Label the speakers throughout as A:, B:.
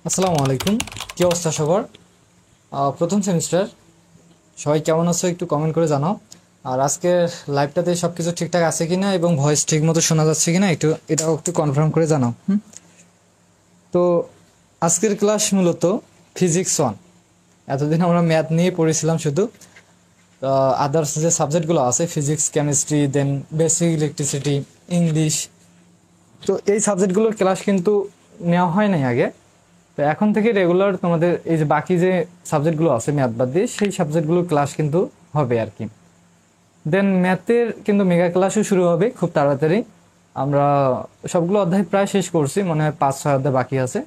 A: আসসালামু আলাইকুম। কি অবস্থা সবার? প্রথম সেমিস্টার সবাই কেমন আছো একটু কমেন্ট করে জানাও। আর আজকের লাইভটাতে সব কিছু ঠিকঠাক আছে কিনা এবং ভয়েস ঠিক মতো শোনা যাচ্ছে কিনা এটাও একটু কনফার্ম করে জানাও। তো আজকের ক্লাস মূলত ফিজিক্স 1। এতদিন আমরা ম্যাথ নিয়ে পড়েছিলাম শুধু। আদার্স যে সাবজেক্টগুলো আছে ফিজিক্স, কেমিস্ট্রি, দেন বেসিক ইলেকট্রিসিটি, ইংলিশ, তো এই সাবজেক্টগুলোর ক্লাস কিন্তু নেওয়া হয় নাই আগে। তো এখন থেকে রেগুলার তোমাদের এই যে বাকি যে সাবজেক্টগুলো আছে ম্যাথ বাদ দিয়ে সেই সাবজেক্টগুলোর ক্লাস কিন্তু হবে আর কি। দেন ম্যাথের কিন্তু মেগা ক্লাসও শুরু হবে খুব তাড়াতাড়ি। আমরা সবগুলো অধ্যায় প্রায় শেষ করছি, মনে হয় 5-6 অধ্যায় বাকি আছে।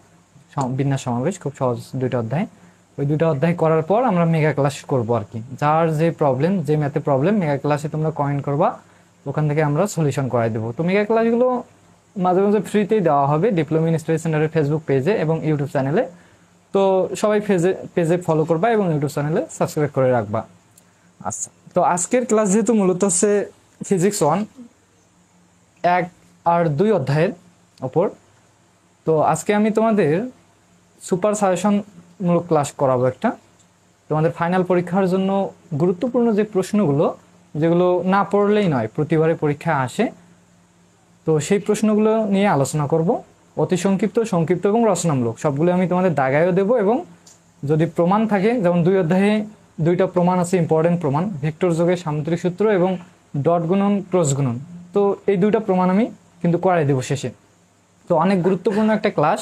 A: বিন্যাস সমাবেশ খুব সহজ 2টা অধ্যায়, ওই 2টা অধ্যায় করার পর আমরা মেগা ক্লাস করবো আর কি। যার যে প্রবলেম, যে ম্যাথে প্রবলেম, মেগা ক্লাসে তোমরা কমেন্ট করবা, ওখান থেকে আমরা সলিউশন করাই দেবো। তো মেগা ক্লাসগুলো মাঝে মাঝে ফ্রিতেই দেওয়া হবে ডিপ্লোমা ইন স্টাডি সেন্টারের ফেসবুক পেজে এবং ইউটিউব চ্যানেলে। তো সবাই পেজে ফলো করবা এবং ইউটিউব চ্যানেলে সাবস্ক্রাইব করে রাখবা। আচ্ছা, তো আজকের ক্লাস যেহেতু মূলত হচ্ছে ফিজিক্স 1 1 আর 2 অধ্যায়ের ওপর, তো আজকে আমি তোমাদের সুপার সাজেশনমূলক ক্লাস করাবো একটা। তোমাদের ফাইনাল পরীক্ষার জন্য গুরুত্বপূর্ণ যে প্রশ্নগুলো, যেগুলো না পড়লেই নয়, প্রতিবারে পরীক্ষা আসে, তো সেই প্রশ্নগুলো নিয়ে আলোচনা করব। অতি সংক্ষিপ্ত, সংক্ষিপ্ত এবং রচনামূলক সবগুলো আমি তোমাদের দাগায়ও দেবো। এবং যদি প্রমাণ থাকে, যেমন 2 অধ্যায়ে 2টা প্রমাণ আছে, ইম্পর্টেন্ট প্রমাণ, ভেক্টর যোগের সামুদ্রিক সূত্র এবং ডট গুণন, ক্রস গুণন, তো এই 2টা প্রমাণ আমি কিন্তু করাই দেবো শেষে। তো অনেক গুরুত্বপূর্ণ একটা ক্লাস,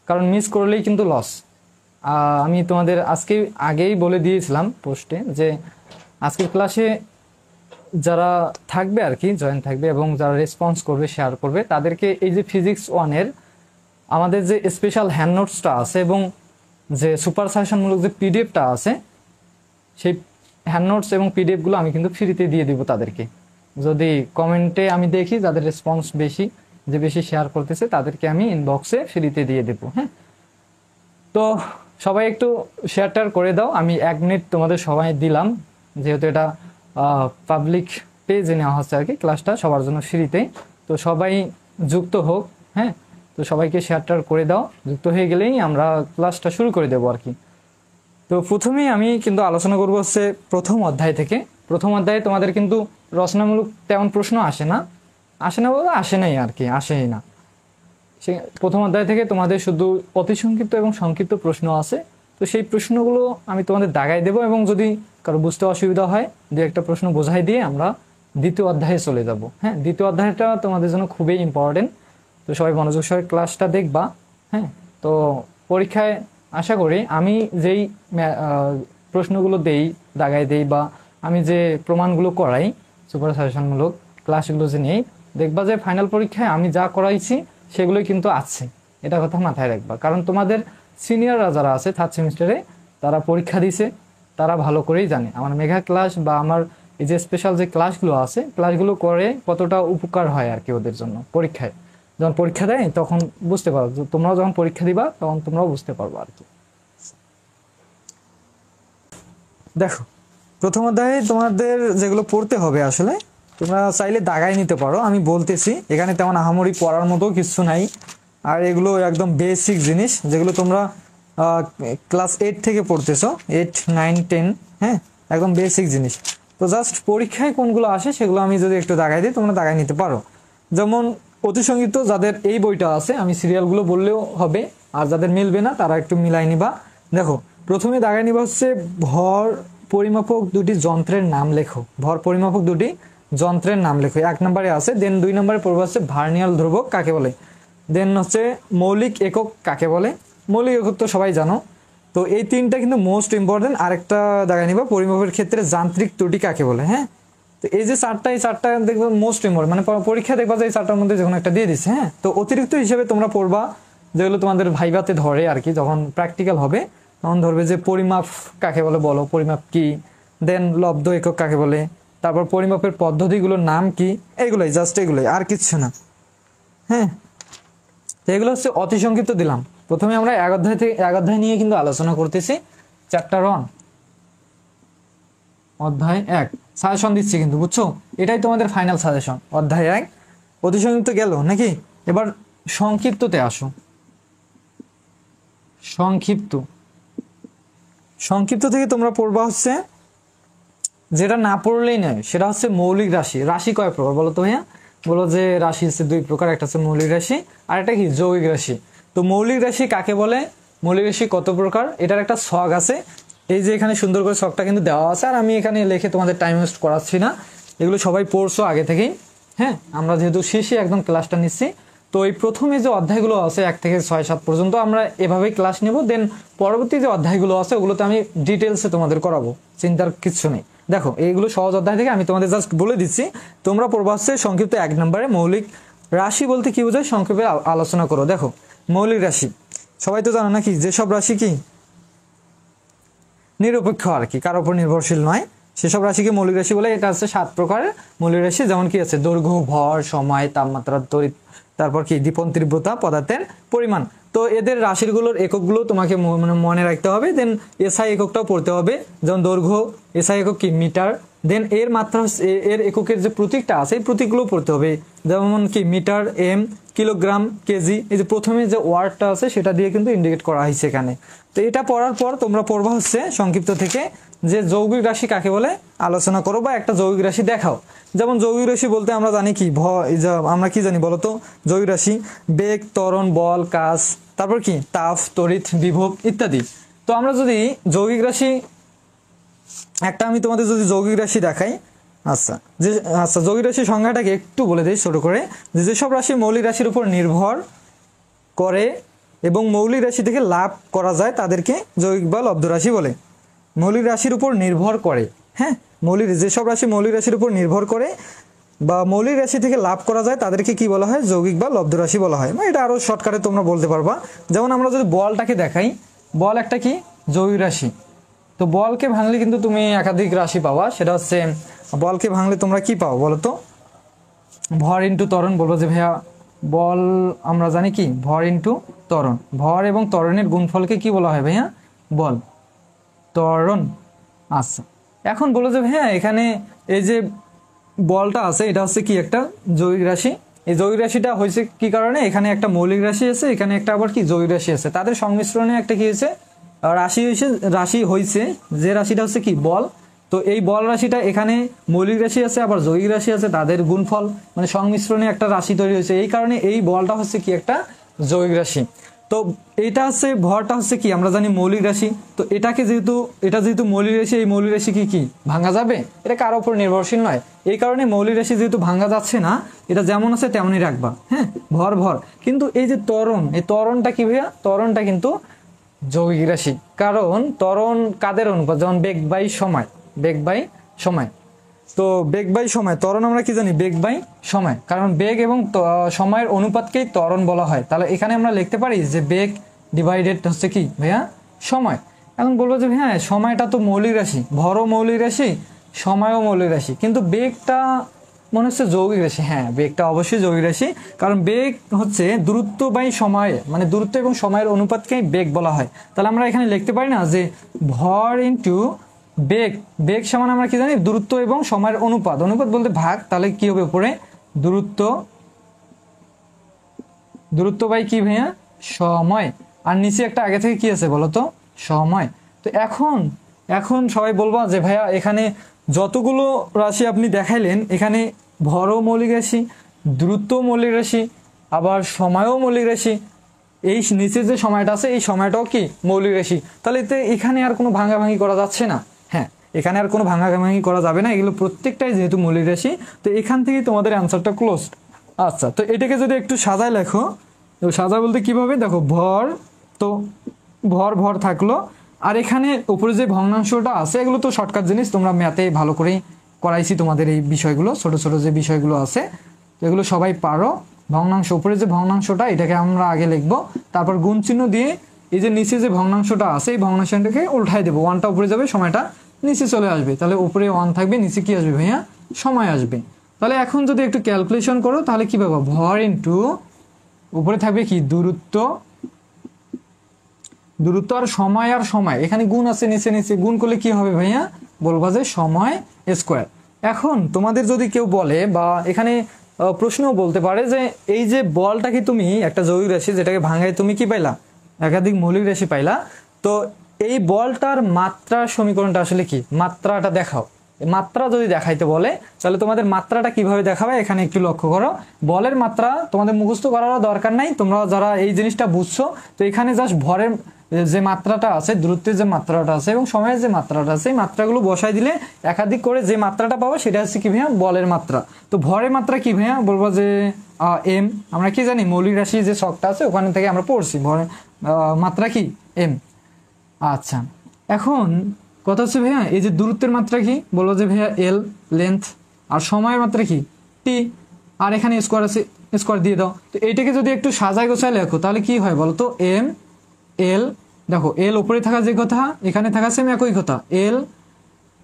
A: কারণ মিস করলেই কিন্তু লস। আমি তোমাদের আগেই বলে দিয়েছিলাম পোস্টে যে আজকের ক্লাসে যারা থাকবে আর কি, জয়েন থাকবে এবং যারা রেসপন্স করবে, শেয়ার করবে, তাদেরকে এই যে ফিজিক্স 1-এর আমাদের যে স্পেশাল হ্যান্ড নোটসটা আছে এবং যে সুপার সাজেশনমূলক যে পিডিএফটা আছে, সেই হ্যান্ড নোটস এবং পিডিএফগুলো আমি কিন্তু ফ্রিতে দিয়ে দিব তাদেরকে। যদি কমেন্টে আমি দেখি যাদের রেসপন্স বেশি, যে বেশি শেয়ার করতেছে, তাদেরকে আমি ইনবক্সে ফ্রিতে দিয়ে দেবো। হ্যাঁ, তো সবাই একটু শেয়ারটার করে দাও। আমি 1 মিনিট তোমাদের সবাই দিলাম, যেহেতু এটা পাবলিক পেজে নেওয়া হচ্ছে আর কি, ক্লাসটা সবার জন্য ফ্রিতেই। তো সবাই যুক্ত হোক। হ্যাঁ, তো সবাইকে শেয়ারটার করে দাও। যুক্ত হয়ে গেলেই আমরা ক্লাসটা শুরু করে দেবো আর কি। তো প্রথমেই আমি কিন্তু আলোচনা করবো হচ্ছে প্রথম অধ্যায় থেকে। প্রথম অধ্যায়ে তোমাদের কিন্তু রচনামূলক তেমন প্রশ্ন আসে না বলতে আসে নাই আর কি, আসেই না। সে প্রথম অধ্যায় থেকে তোমাদের শুধু অতি সংক্ষিপ্ত এবং সংক্ষিপ্ত প্রশ্ন আছে। তো সেই প্রশ্নগুলো আমি তোমাদের দাগাই দেবো এবং যদি কারো বুঝতে অসুবিধা হয়, 2-1টা প্রশ্ন বোঝাই দিয়ে আমরা দ্বিতীয় অধ্যায়ে চলে যাব। হ্যাঁ, দ্বিতীয় অধ্যায়টা তোমাদের জন্য খুবই ইম্পর্টেন্ট। তো সবাই মনোযোগ সহকারে ক্লাসটা দেখবা। হ্যাঁ, তো পরীক্ষায় আশা করি আমি যেই প্রশ্নগুলো দাগাই দেই বা আমি যে প্রমাণগুলো করাই, সুপার সাজেশনমূলক ক্লাসগুলো যে নেই, দেখবা যে ফাইনাল পরীক্ষায় আমি যা করাইছি সেগুলোই কিন্তু আছে। এটা কথা মাথায় রাখবা, কারণ তোমাদের সিনিয়ররা যারা আছে 3rd সেমিস্টারে, তারা পরীক্ষা দিছে, তারা ভালো করেই জানে আমার মেগা ক্লাস বা আমার এই যে স্পেশাল যে ক্লাসগুলো আছে, ক্লাসগুলো করে কতটা উপকার হয় আর কি ওদের জন্য। পরীক্ষায় যখন পরীক্ষা দেয় তখন বুঝতে পারো, তোমরাও যখন পরীক্ষা দিবা তখন তোমরাও বুঝতে পারবো আর কি। দেখো, প্রথম অধ্যায়ে তোমাদের যেগুলো পড়তে হবে, আসলে তোমরা চাইলে দাগাই নিতে পারো, আমি বলতেছি। এখানে তেমন আহামরি পড়ার মতো কিছু নাই। আর এগুলো একদম বেসিক জিনিস, যেগুলো তোমরা ক্লাস 8 থেকে পড়তেছো, 8, 9, 10। হ্যাঁ, একদম বেসিক জিনিস। তো জাস্ট পরীক্ষায় কোনগুলো আসে সেগুলো আমি যদি একটু দাগাই দিই, তোমরা দাগাই নিতে পারো। যেমন অতি সংক্ষিপ্ত যাদের এই বইটা আছে, আমি সিরিয়ালগুলো বললেও হবে, আর যাদের মিলবে না তারা একটু মিলাই নিবা। দেখো, প্রথমে দাগাই নিবা হচ্ছে ভর পরিমাপক 2টি যন্ত্রের নাম লেখো। ভর পরিমাপক 2টি যন্ত্রের নাম লেখো, 1 নম্বরে আছে। দেন 2 নম্বরে পড়বে হচ্ছে ভার্নিয়াল ধ্রুবক কাকে বলে। দেন হচ্ছে মৌলিক একক কাকে বলে। মৌলিক একক তো সবাই জানো। তো এই 3টা কিন্তু মোস্ট ইম্পর্টেন্ট। আরেকটা দাগাই নিবা পরিমাপের ক্ষেত্রে যান্ত্রিক ত্রুটি কাকে বলে। হ্যাঁ, তো এই যে 4টা, এই 4টা দেখবে মোস্ট ইম্পর্টেন্ট, মানে পরীক্ষা দেখবা যে এই 4টার মধ্যে যখন একটা দিয়ে দিচ্ছে। হ্যাঁ, তো অতিরিক্ত হিসেবে তোমরা পড়বা যেগুলো তোমাদের ভাইভাতে ধরে আর কি, যখন প্র্যাকটিক্যাল হবে তখন ধরবে যে পরিমাপ কাকে বলে, বলো পরিমাপ কি। দেন লব্ধ একক কাকে বলে, তারপর পরিমাপের পদ্ধতিগুলোর নাম কি, এইগুলোই, জাস্ট এগুলোই, আর কিচ্ছু না। হ্যাঁ, তো এগুলো হচ্ছে অতি সংক্ষিপ্ত দিলাম। প্রথমে আমরা 1 অধ্যায় নিয়ে কিন্তু আলোচনা করতেছি। চ্যাপ্টার 1, অধ্যায় 1 সাজেশন দিচ্ছি কিন্তু, বুঝছো? এটাই তোমাদের ফাইনাল সাজেশন, অধ্যায় 1 অতি সংক্ষিপ্ত গেল নাকি। এবার সংক্ষিপ্ততে আসো। সংক্ষিপ্ত, সংক্ষিপ্ত থেকে তোমরা পড়বা হচ্ছে যেটা না পড়লেই নয়, সেটা হচ্ছে মৌলিক রাশি। রাশি কয় প্রকার বলো তো ভাইয়া? বলো যে রাশি হচ্ছে দুই প্রকার, একটা হচ্ছে মৌলিক রাশি আর একটা কি যৌগিক রাশি। তো মৌলিক রাশি কাকে বলে, মৌলিক রাশি কত প্রকার, এটার একটা ছক আছে। এই যে এখানে সুন্দর করে ছকটা কিন্তু দেওয়া আছে, আর আমি এখানে লিখে তোমাদের টাইম ওয়েস্ট করাচ্ছি না, এগুলো সবাই পড়ছো আগে থেকেই। হ্যাঁ, আমরা যেহেতু শেষে একদম ক্লাসটা নিচ্ছি, তো এই প্রথমে যে অধ্যায়গুলো আছে 1 থেকে 6, 7 পর্যন্ত আমরা এভাবেই ক্লাস নেব। দেন পরবর্তী যে অধ্যায়গুলো আছে ওগুলোতে আমি ডিটেলসে তোমাদের করাবো, চিন্তার কিছু নেই। দেখো এইগুলো সহজ অধ্যায় থেকে আমি তোমাদের জাস্ট বলে দিচ্ছি, তোমরা পড়বা হচ্ছে সংক্ষিপ্ত 1 নম্বরে মৌলিক রাশি বলতে কি বোঝায় সংক্ষেপে আলোচনা করো। দেখো মৌলিক রাশি সবাই তো জানো নাকি, যেসব রাশি কি নিরপেক্ষ আর কি, কারোর উপর নির্ভরশীল নয়, সেসব রাশিকে মৌলিক রাশি বলে। এটা হচ্ছে 7 প্রকারের মৌলিক রাশি, যেমন কি আছে দৈর্ঘ্য, ভর, সময়, তাপমাত্রা, তড়িৎ, তারপর কি দীপন তীব্রতা, পদার্থের পরিমাণ। তো এদের রাশিগুলোর এককগুলো তোমাকে মনে রাখতে হবে। দেন এসআই এককটাও পড়তে হবে, যেমন দৈর্ঘ্য এসআই একক কি মিটার। দেন এর মাত্রা, এর এককের যে প্রতীকটা আছে এই প্রতীকগুলো পড়তে হবে, যেমন কি মিটার, এম, কিলোগ্রাম, কেজি। এই যে প্রথমে যে ওয়ার্ডটা আছে সেটা দিয়ে কিন্তু ইন্ডিকেট করা হয়েছে এখানে। তো এটা পড়ার পর তোমরা পড়বা হচ্ছে সংক্ষিপ্ত থেকে যে যৌগিক রাশি কাকে বলে আলোচনা করো, বা একটা যৌগিক রাশি দেখাও। যেমন যৌগিক রাশি বলতে আমরা জানি কি আমরা কি জানি বলতো, যৌগিক রাশি বেগ, ত্বরণ, বল, কাজ, তারপর কি তাপ, তড়িৎ, বিভব ইত্যাদি। তো আমরা যদি যৌগিক রাশি একটা, আমি তোমাদের যদি যৌগিক রাশি দেখাই, আচ্ছা যৌগিক রাশির সংজ্ঞাটাকে একটু বলে দিই ছোট করে, যেসব রাশি মৌলিক রাশির উপর নির্ভর করে এবং মৌলিক রাশি থেকে লাভ করা যায় তাদেরকে যৌগিক বা লব্ধ রাশি বলে। মৌলিক রাশির উপর নির্ভর করে, হ্যাঁ, যেসব রাশি মৌলিক রাশির উপর নির্ভর করে বা মৌলিক রাশি থেকে লাভ করা যায় তাদেরকে কি বলা হয়, যৌগিক বা লব্ধ রাশি বলা হয়। এটা আরো শর্টকাটে তোমরা বলতে পারবা। যেমন আমরা যদি বলটাকে দেখাই, বল একটা কি যৌগিক রাশি। তো বলকে ভাঙলে কিন্তু তুমি একাধিক রাশি পাবা, সেটা হচ্ছে বলকে ভাঙলে তোমরা কি পাও বলো তো, ভর ইন্টু ত্বরণ। বলবো যে ভাইয়া বল আমরা জানি কি ভর ইন্টু ত্বরণ, ভর এবং ত্বরণের গুণফলকে কি বলা হয় ভাইয়া, বল, ত্বরণ। আচ্ছা এখন বলো যে ভাইয়া এখানে এই যে বলটা আছে এটা হচ্ছে কি একটা যৌগিক রাশি। এই যৌগিক রাশিটা হয়েছে কি কারণে, এখানে একটা মৌলিক রাশি আছে, এখানে একটা আবার কি যৌগিক রাশি আছে, তাদের সংমিশ্রণে একটা কি হয়েছে রাশি হয়েছে, যে রাশিটা হচ্ছে কি বল। তো এই বল রাশিটা এখানে মৌলিক রাশি আছে আবার যৌগিক রাশি আছে, তাদের গুণফল মানে সংমিশ্রণে একটা রাশি তৈরি হয়েছে, এই কারণে এই বলটা হচ্ছে কি একটা যৌগিক রাশি। তো এইটা হচ্ছে ভরটা হচ্ছে কি আমরা জানি মৌলিক রাশি। তো এটা যেহেতু মৌলিক রাশি, এই মৌলিক রাশি কি ভাঙা যাবে, এটা কারোর উপর নির্ভরশীল নয়, এই কারণে মৌলিক রাশি যেহেতু ভাঙা যাচ্ছে না, এটা যেমন আছে তেমনই রাখবা। হ্যাঁ, ভর। কিন্তু এই যে ত্বরণ, এই ত্বরণটা কি ভাইয়া, ত্বরণটা কিন্তু যৌগিক রাশি, কারণ ত্বরণ কাদের অনুপাত, যেমন বেগ বাই সময়, তো বেগ বাই সময়, ত্বরণ আমরা কি জানি বেগ বাই সময়, কারণ বেগ এবং সময়ের অনুপাতকেই ত্বরণ বলা হয়। তাহলে এখানে আমরা লিখতে পারি যে বেগ ডিভাইডেড হচ্ছে কি ভাইয়া সময়। এখন বলবো যে হ্যাঁ সময়টা তো মৌলিক রাশি, ভরও মৌলিক রাশি, সময়ও মৌলিক রাশি, কিন্তু বেগটা মনে হচ্ছে যৌগিক রাশি। হ্যাঁ, বেগটা অবশ্যই যৌগিক রাশি, কারণ বেগ হচ্ছে দূরত্ব বাই সময়, মানে দূরত্ব এবং সময়ের অনুপাতকেই বেগ বলা হয়। তাহলে আমরা এখানে লিখতে পারি না যে ভর ইন্টু বেগ সমান আমরা কি জানি দূরত্ব এবং সময়ের অনুপাত বলতে ভাগ, তাহলে কি হবে উপরে দূরত্ব বাই কি ভাইয়া সময়, আর নিচে একটা আগে থেকে কি আছে বলতো সময়। তো এখন সবাই বলবা যে ভাইয়া এখানে যতগুলো রাশি আপনি দেখাইলেন, এখানে ভরও মৌলিক রাশি, দূরত্ব মৌলিক রাশি, আবার সময়ও মৌলিক রাশি, এই নিচে যে সময়টা আছে এই সময়টাও কি মৌলিক রাশি, তাহলে এখানে আর কোনো ভাঙাভাঙি করা যাচ্ছে না। হ্যাঁ, এখানে আর কোনো ভাঙাভাঙি করা যাবে না, এগুলো প্রত্যেকটাই যেহেতু মৌলিক রাশি, তো এখান থেকেই তোমাদের অ্যান্সারটা ক্লোজড। আচ্ছা, তো এটাকে যদি একটু সাজায় লেখো, সাজা বলতে কিভাবে দেখো, ভর, তো ভর থাকলো, আর এখানে উপরে যে ভগ্নাংশটা আছে এগুলো তো শর্টকাট জিনিস, তোমরা ম্যাথে ভালো করেই করাইছি তোমাদের এই বিষয়গুলো, ছোট ছোট যে বিষয়গুলো আছে এগুলো সবাই পারো। ভগ্নাংশ, উপরে যে ভগ্নাংশটা এটাকে আমরা আগে লিখবো, তারপর গুণ চিহ্ন দিয়ে এই যে নিচে যে ভগ্নাংশটা আছে এই ভগ্নাংশটাকে উল্টাই দেবো, ওয়ানটা উপরে যাবে, সময়টা নিচে চলে আসবে, তাহলে উপরে ওয়ান থাকবে, নিচে কি আসবে ভাইয়া সময় আসবে। তাহলে এখন যদি একটু ক্যালকুলেশন করো তাহলে কি পাবো, ভর ইন্টু উপরে থাকবে কি দূরত্ব আর সময়, এখানে গুণ আছে নিচে গুণ করলে কি হবে ভাইয়া, বলবা যে সময় স্কোয়ার। এখন তোমাদের যদি কেউ বলে বা এখানে প্রশ্নও বলতে পারে যে এই যে বলটাকে তুমি একটা যৌগিক রাশি যেটাকে ভাঙায় তুমি কি পাইলা একাধিক মৌলিক রাশি পাইলা। তো এই বলটার মাত্রার সমীকরণটা আসলে কি, মাত্রাটা দেখাও। মাত্রা যদি দেখাইতে বলে তাহলে তোমাদের মাত্রাটা কিভাবে দেখাবে এখানে একটু লক্ষ্য করো। বলের মাত্রা তোমাদের মুখস্থ করারও দরকার নাই, তোমরা যারা এই জিনিসটা বুঝছো, তো এখানে জাস্ট ভরের যে মাত্রাটা আছে, দূরত্বের যে মাত্রাটা আছে এবং সময়ের যে মাত্রাটা আছে, এই মাত্রাগুলো বসাই দিলে একাধিক করে যে মাত্রাটা পাবো সেটা হচ্ছে কি ভাইয়া, বলের মাত্রা। তো ভরের মাত্রা কি ভাইয়া, বলবো যে এম। আমরা কি জানি মৌলিক রাশি যে ছকটা আছে ওখানে থেকে আমরা পড়ছি ভরের মাত্রা কি এম। আচ্ছা, এখন কথা হচ্ছে ভাইয়া এই যে দূরত্বের মাত্রা কি, বলবো যে ভাইয়া এল লেন্থ। আর সময়ের মাত্রা কি টি। আর এখানে স্কোয়ার আছে, স্কোয়ার দিয়ে দাও। তো এইটাকে যদি একটু সাজায় গোছায় লেখো তাহলে কি হয় বলো তো, এম এল, দেখো এল উপরে থাকা যে কথা এখানে থাকা সেম একই কথা, এল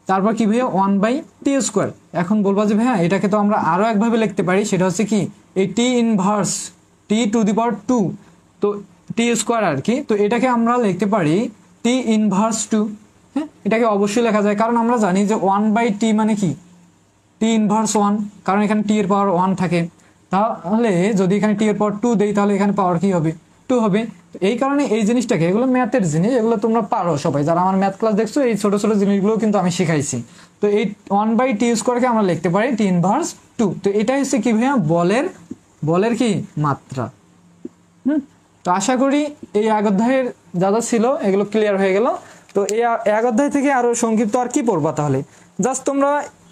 A: তারপর কি ভাইয়া 1/t²। এখন বলবা যে ভাইয়া এটাকে তো আমরা আরো একভাবে লিখতে পারি, সেটা হচ্ছে কি এই টি ইনভার্স t⁻², তো t² আর কি। তো এটাকে আমরা লিখতে পারি t⁻²। হ্যাঁ, এটাকে অবশ্যই লেখা যায়, কারণ আমরা জানি যে 1/t মানে কি t⁻1, কারণ এখানে t এর পাওয়ার 1 থাকে। তাহলে যদি এখানে t এর পাওয়ার 2 দেই তাহলে এখানে পাওয়ার কি হবে, 2 হবে। এই কারণে এই জিনিসটাকে, এগুলো ম্যাথের জিনিস, এগুলো তোমরা পারো সবাই যারা আমার ম্যাথ ক্লাস দেখছো, এই ছোট ছোট জিনিসগুলো কিন্তু আমি শিখাইছি। তো এই 1/t² আমরা লিখতে পারি t⁻²। তো এটাই হচ্ছে কি ভাইয়া বলের কি মাত্রা। তো আশা করি এই এক অধ্যায়ের যা যা ছিল এগুলো ক্লিয়ার হয়ে গেল। তো এই এক অধ্যায় থেকে আরো সংক্ষিপ্ত আর কি পড়বা, তাহলে জাস্ট তোমরা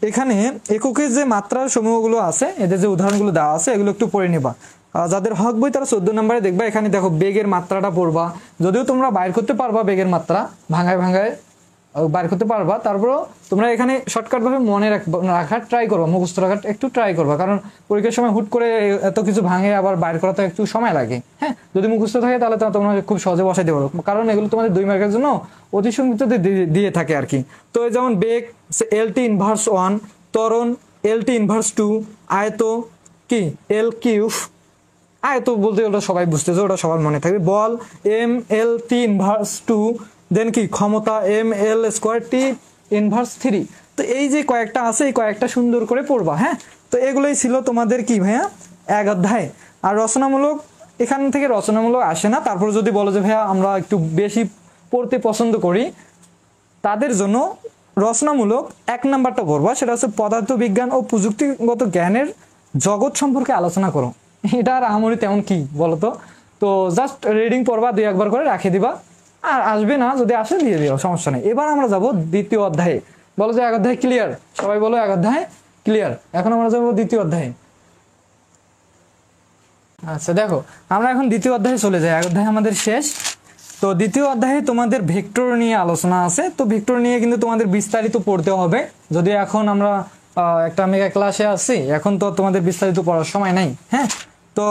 A: এখানে এককের যে মাত্রার সমূহগুলো আছে, এদের যে উদাহরণগুলো দেওয়া আছে এগুলো একটু পড়ে নিবা। যাদের হক বই তারা 14 নম্বরে দেখবা, এখানে দেখো বেগের মাত্রাটা পড়বা। যদিও তোমরা বাইর করতে পারবা বেগের মাত্রা, ভাঙায় বাইর করতে পারবা, তারপরেও তোমরা এখানে শর্টকাট ভাবে মনে রাখার ট্রাই করবা, মুখস্থ রাখার একটু ট্রাই করবা, কারণ পরীক্ষার সময় হুট করে এত কিছু ভাঙে আবার বাইর করাতে একটু সময় লাগে। হ্যাঁ, যদি মুখস্থ থাকে তাহলে তোমরা খুব সহজে বসাইতে পারো, কারণ এগুলো তোমাদের 2 মার্কের জন্য অতি সংক্ষিপ্ত দিয়ে থাকে আর কি। তো যেমন বেগ LT⁻1, ত্বরণ LT⁻2, আয়ত কি L3, আয়ত বলতে ওটা সবাই বুঝতেছে, ওটা সবার মনে থাকবে। বল MLT⁻2, দেন কি ক্ষমতা ML²T⁻3। তো এই যে কয়েকটা আছে এই কয়েকটা সুন্দর করে পড়বা। হ্যাঁ, তো এগুলোই ছিল তোমাদের কি ভাইয়া এক অধ্যায়। আর রচনামূলক, এখান থেকে রচনামূলক আসে না। তারপর যদি বলো যে ভাইয়া আমরা একটু বেশি পড়তে পছন্দ করি, তাদের জন্য রচনামূলক 1 নাম্বারটা পড়বা, সেটা হচ্ছে পদার্থবিজ্ঞান ও প্রযুক্তিগত জ্ঞানের জগৎ সম্পর্কে আলোচনা করো। এটা আর আমরি তেমন কি বলতো, তো জাস্ট রিডিং পড়বা, 2-1 করে রাখে দিবা, আর আসবে না, যদি আসে দিয়ে দিও, সমস্যা নেই। এবার আমরা যাব দ্বিতীয় অধ্যায়ে। বলো যে 1 অধ্যায় ক্লিয়ার, সবাই বলো 1 অধ্যায় ক্লিয়ার। এখন আমরা যাবো দ্বিতীয় অধ্যায়ে। আচ্ছা দেখো, আমরা এখন দ্বিতীয় অধ্যায়ে চলে যাই, 1 অধ্যায় আমাদের শেষ। তো দ্বিতীয় অধ্যায়ে তোমাদের ভেক্টর নিয়ে আলোচনা আছে। তো ভেক্টর নিয়ে কিন্তু তোমাদের বিস্তারিত পড়তে হবে, যদি এখন আমরা একটা মেগা ক্লাসে আছি, এখন তো তোমাদের বিস্তারিত পড়ার সময় নাই। হ্যাঁ, তো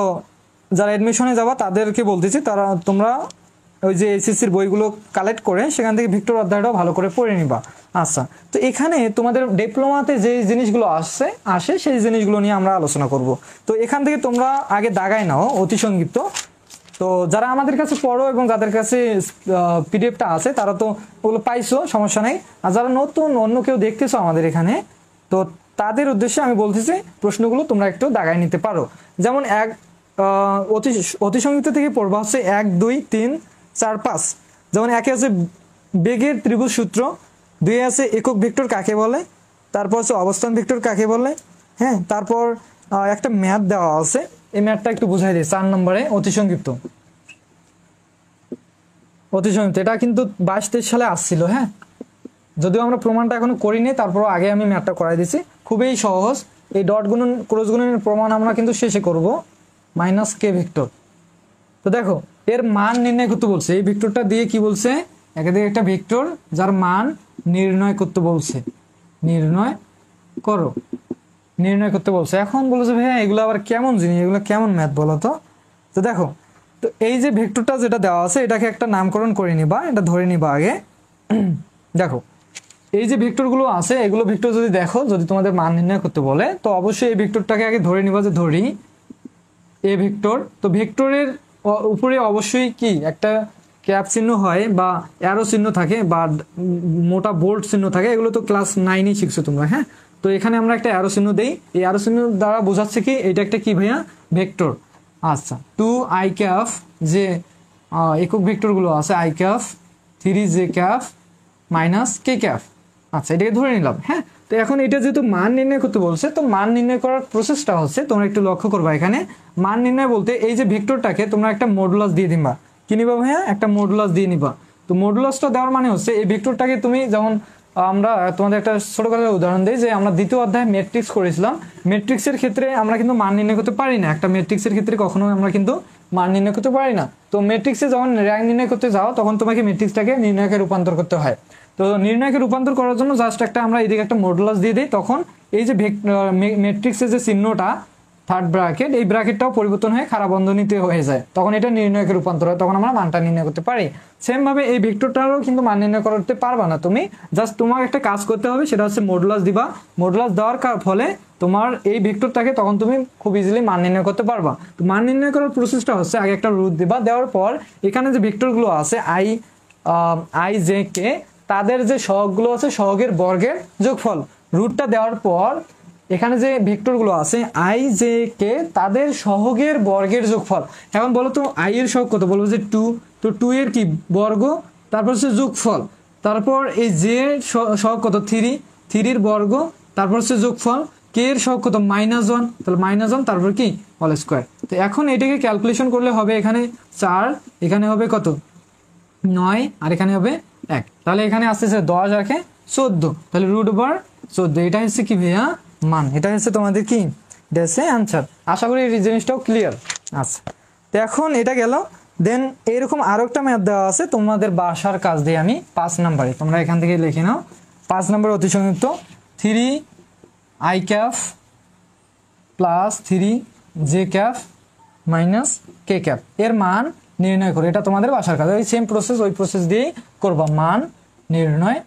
A: যারা এডমিশনে যাবা তাদেরকে বলতেছি, তোমরা ওই যে এসএসসির বইগুলো কালেক্ট করে সেখান থেকে ভিক্টর অধ্যায়টাও ভালো করে পড়ে নিবা। আচ্ছা, তো এখানে তোমাদের ডিপ্লোমাতে যে জিনিসগুলো আসে সেই জিনিসগুলো নিয়ে আমরা আলোচনা করব। তো এখান থেকে তোমরা আগে দাগায় নাও অতি সংক্ষিপ্ত। তো যারা আমাদের কাছে পড়ো এবং যাদের কাছে পিডিএফটা আছে তারা তো ওগুলো পাইছো, সমস্যা নেই। আর যারা নতুন অন্য কেউ দেখতেছো আমাদের এখানে, তো তাদের উদ্দেশ্যে আমি বলতেছি প্রশ্নগুলো তোমরা একটু দাগায় নিতে পারো। যেমন অতি সংক্ষিপ্ত থেকে পড়বা হচ্ছে 1, 2, 3, 4, 5। যেমন 1 আছে বেগের ত্রিভুজ সূত্র, 2 আছে একক ভেক্টর কাকে বলে, তারপর আছে অবস্থান ভেক্টর কাকে বলে। হ্যাঁ, তারপর একটা ম্যাথ দেওয়া আছে, এই ম্যাথটা একটু বুঝাই দিই। 4 নম্বরে অতি সংক্ষিপ্ত এটা কিন্তু 22-23 সালে আসছিল। হ্যাঁ, যদিও আমরা প্রমাণটা এখনো করিনি, তারপর আগে আমি ম্যাথটা করাই দিছি, খুবই সহজ। এই ডট গুণন ক্রস গুণনের প্রমাণ আমরা কিন্তু শেষে করব, -k ভেক্টর। তো দেখো এর মান নির্ণয় করতে বলছে, এই ভেক্টরটা দিয়ে কি বলছে, একাধিক একটা ভেক্টর যার মান নির্ণয় করতে বলছে, নির্ণয় করতে বলছে। এখন বলছে ভাইয়া এগুলো আবার কেমন জিনিস, এগুলো কেমন ম্যাথ বলো তো। তো দেখো, তো এই যে ভেক্টরটা যেটা দেওয়া আছে এটাকে একটা নামকরণ করে নিবা, এটা ধরে নিবা আগে। দেখো এই যে ভেক্টরগুলো আছে, এগুলো ভেক্টর যদি দেখো, যদি তোমাদের মান নির্ণয় করতে বলে, তো অবশ্যই এই ভেক্টরটাকে আগে ধরে নিবা, যে ধরি এ ভেক্টর। তো ভেক্টরের উপরে অবশ্যই কি একটা ক্যাপ চিহ্ন হয় বা অ্যারো চিহ্ন থাকে বা মোটা বোল্ড চিহ্ন থাকে, এগুলো তো ক্লাস 9-এই শিখছো তোমরা। হ্যাঁ, তো এখানে আমরা একটা অ্যারো চিহ্ন দেই, এই অ্যারো চিহ্ন দ্বারা বোঝাচ্ছে কি এটা একটা কি ভাইয়া ভেক্টর। আচ্ছা, 2i ক্যাপ, যে একক ভেক্টরগুলো আছে I cafe 3j cap minus k cafe. আচ্ছা, এটাকে ধরে নিলাম। হ্যাঁ, তো এখন এটা যেহেতু মান নির্ণয় করতে বলছে, তো মান নির্ণয় করার প্রসেসটা হচ্ছে, তোমরা একটু লক্ষ্য করবা, এখানে মান নির্ণয় বলতে এই যে ভেক্টরটাকে তোমরা একটা মডুলাস দিয়ে দিবা। কি নিবা ভাইয়া? একটা মডুলাস দিয়ে নিবা। তো মডুলাসটা দেওয়ার মানে হচ্ছে এই ভেক্টরটাকে তুমি যেমন আমরা তোমাদের একটা ছোটখাটো উদাহরণ দিই যে আমরা দ্বিতীয় অধ্যায়ে ম্যাট্রিক্স করেছিলাম। ম্যাট্রিক্সের ক্ষেত্রে আমরা কিন্তু মান নির্ণয় করতে পারি না, একটা ম্যাট্রিক্সের ক্ষেত্রে কখনো আমরা কিন্তু মান নির্ণয় করতে পারি না। তো ম্যাট্রিক্সে যখন র্যাঙ্ক নির্ণয় করতে যাও তখন তোমাকে ম্যাট্রিক্সটাকে নির্ণয়কে রূপান্তর করতে হয়। তো নির্ণয়কে রূপান্তর করার জন্য জাস্ট একটা আমরা এদিকে একটা মডুলাস দিয়ে দিই, তখন এই যে ম্যাট্রিক্সের যে চিহ্নটা থার্ড ব্র্যাকেট, এই ব্র্যাকেটটাও পরিবর্তন হয়ে খাড়া বন্ধনীতে হয়ে যায়, তখন এটা নির্ণয়কে রূপান্তর হয়, তখন আমরা মানটা নির্ণয় করতে পারি। সেম ভাবে এই ভেক্টরটারও কিন্তু মান নির্ণয় করতে পারবা না তুমি, জাস্ট তোমার একটা কাজ করতে হবে, সেটা হচ্ছে মডুলাস দিবা। মডুলাস দেওয়ার ফলে তোমার এই ভেক্টরটাকে তখন তুমি খুব ইজিলি মান নির্ণয় করতে পারবা। তো মান নির্ণয় করার প্রসেসটা হচ্ছে আগে একটা রুট দিবা, দেওয়ার পর এখানে যে ভেক্টরগুলো আছে আই জে কে, তাদের যে সহগগুলো আছে সহগের বর্গের যোগফল। রুটটা দেওয়ার পর এখানে যে ভেক্টরগুলো আছে আই জে কে, তাদের সহগের বর্গের যোগফল। এখন বলো তো আই এর সহগ কত? বলবো যে 2, তো 2 এর কি বর্গ, তারপর হচ্ছে যোগফল, তারপর এই জে সহগ কত? 3 এর বর্গ, তারপর হচ্ছে যোগফল, কে এর সহগ কত? -1, তাহলে -1, তারপর কি হোল স্কয়ার। তো এখন এটাকে ক্যালকুলেশন করলে হবে এখানে 4, এখানে হবে কত? 9, আর এখানে হবে 1, তাহলে এখানে আসতেছে 10 আর 14, তাহলে √14। এটা হচ্ছে কি ভাইয়া? মান। এটা হচ্ছে তোমাদের কি? এটা হচ্ছে অ্যান্সার। আশা করি এই জিনিসটাও ক্লিয়ার। আচ্ছা, তো এখন এটা গেল। দেন এরকম আরো একটা ম্যাথ দেওয়া আছে তোমাদের বাসার কাজ দিয়ে আমি 5 নম্বরে, তোমরা এখান থেকে লিখে নাও। 5 নম্বর অতি সংযুক্ত 3i cap plus 3j cap minus k cap এর মান নির্ণয় করো। এটা তোমাদের বাসার কাজ, ওই সেম প্রসেস, ওই প্রসেস দিয়েই করবা, মান নির্ণয়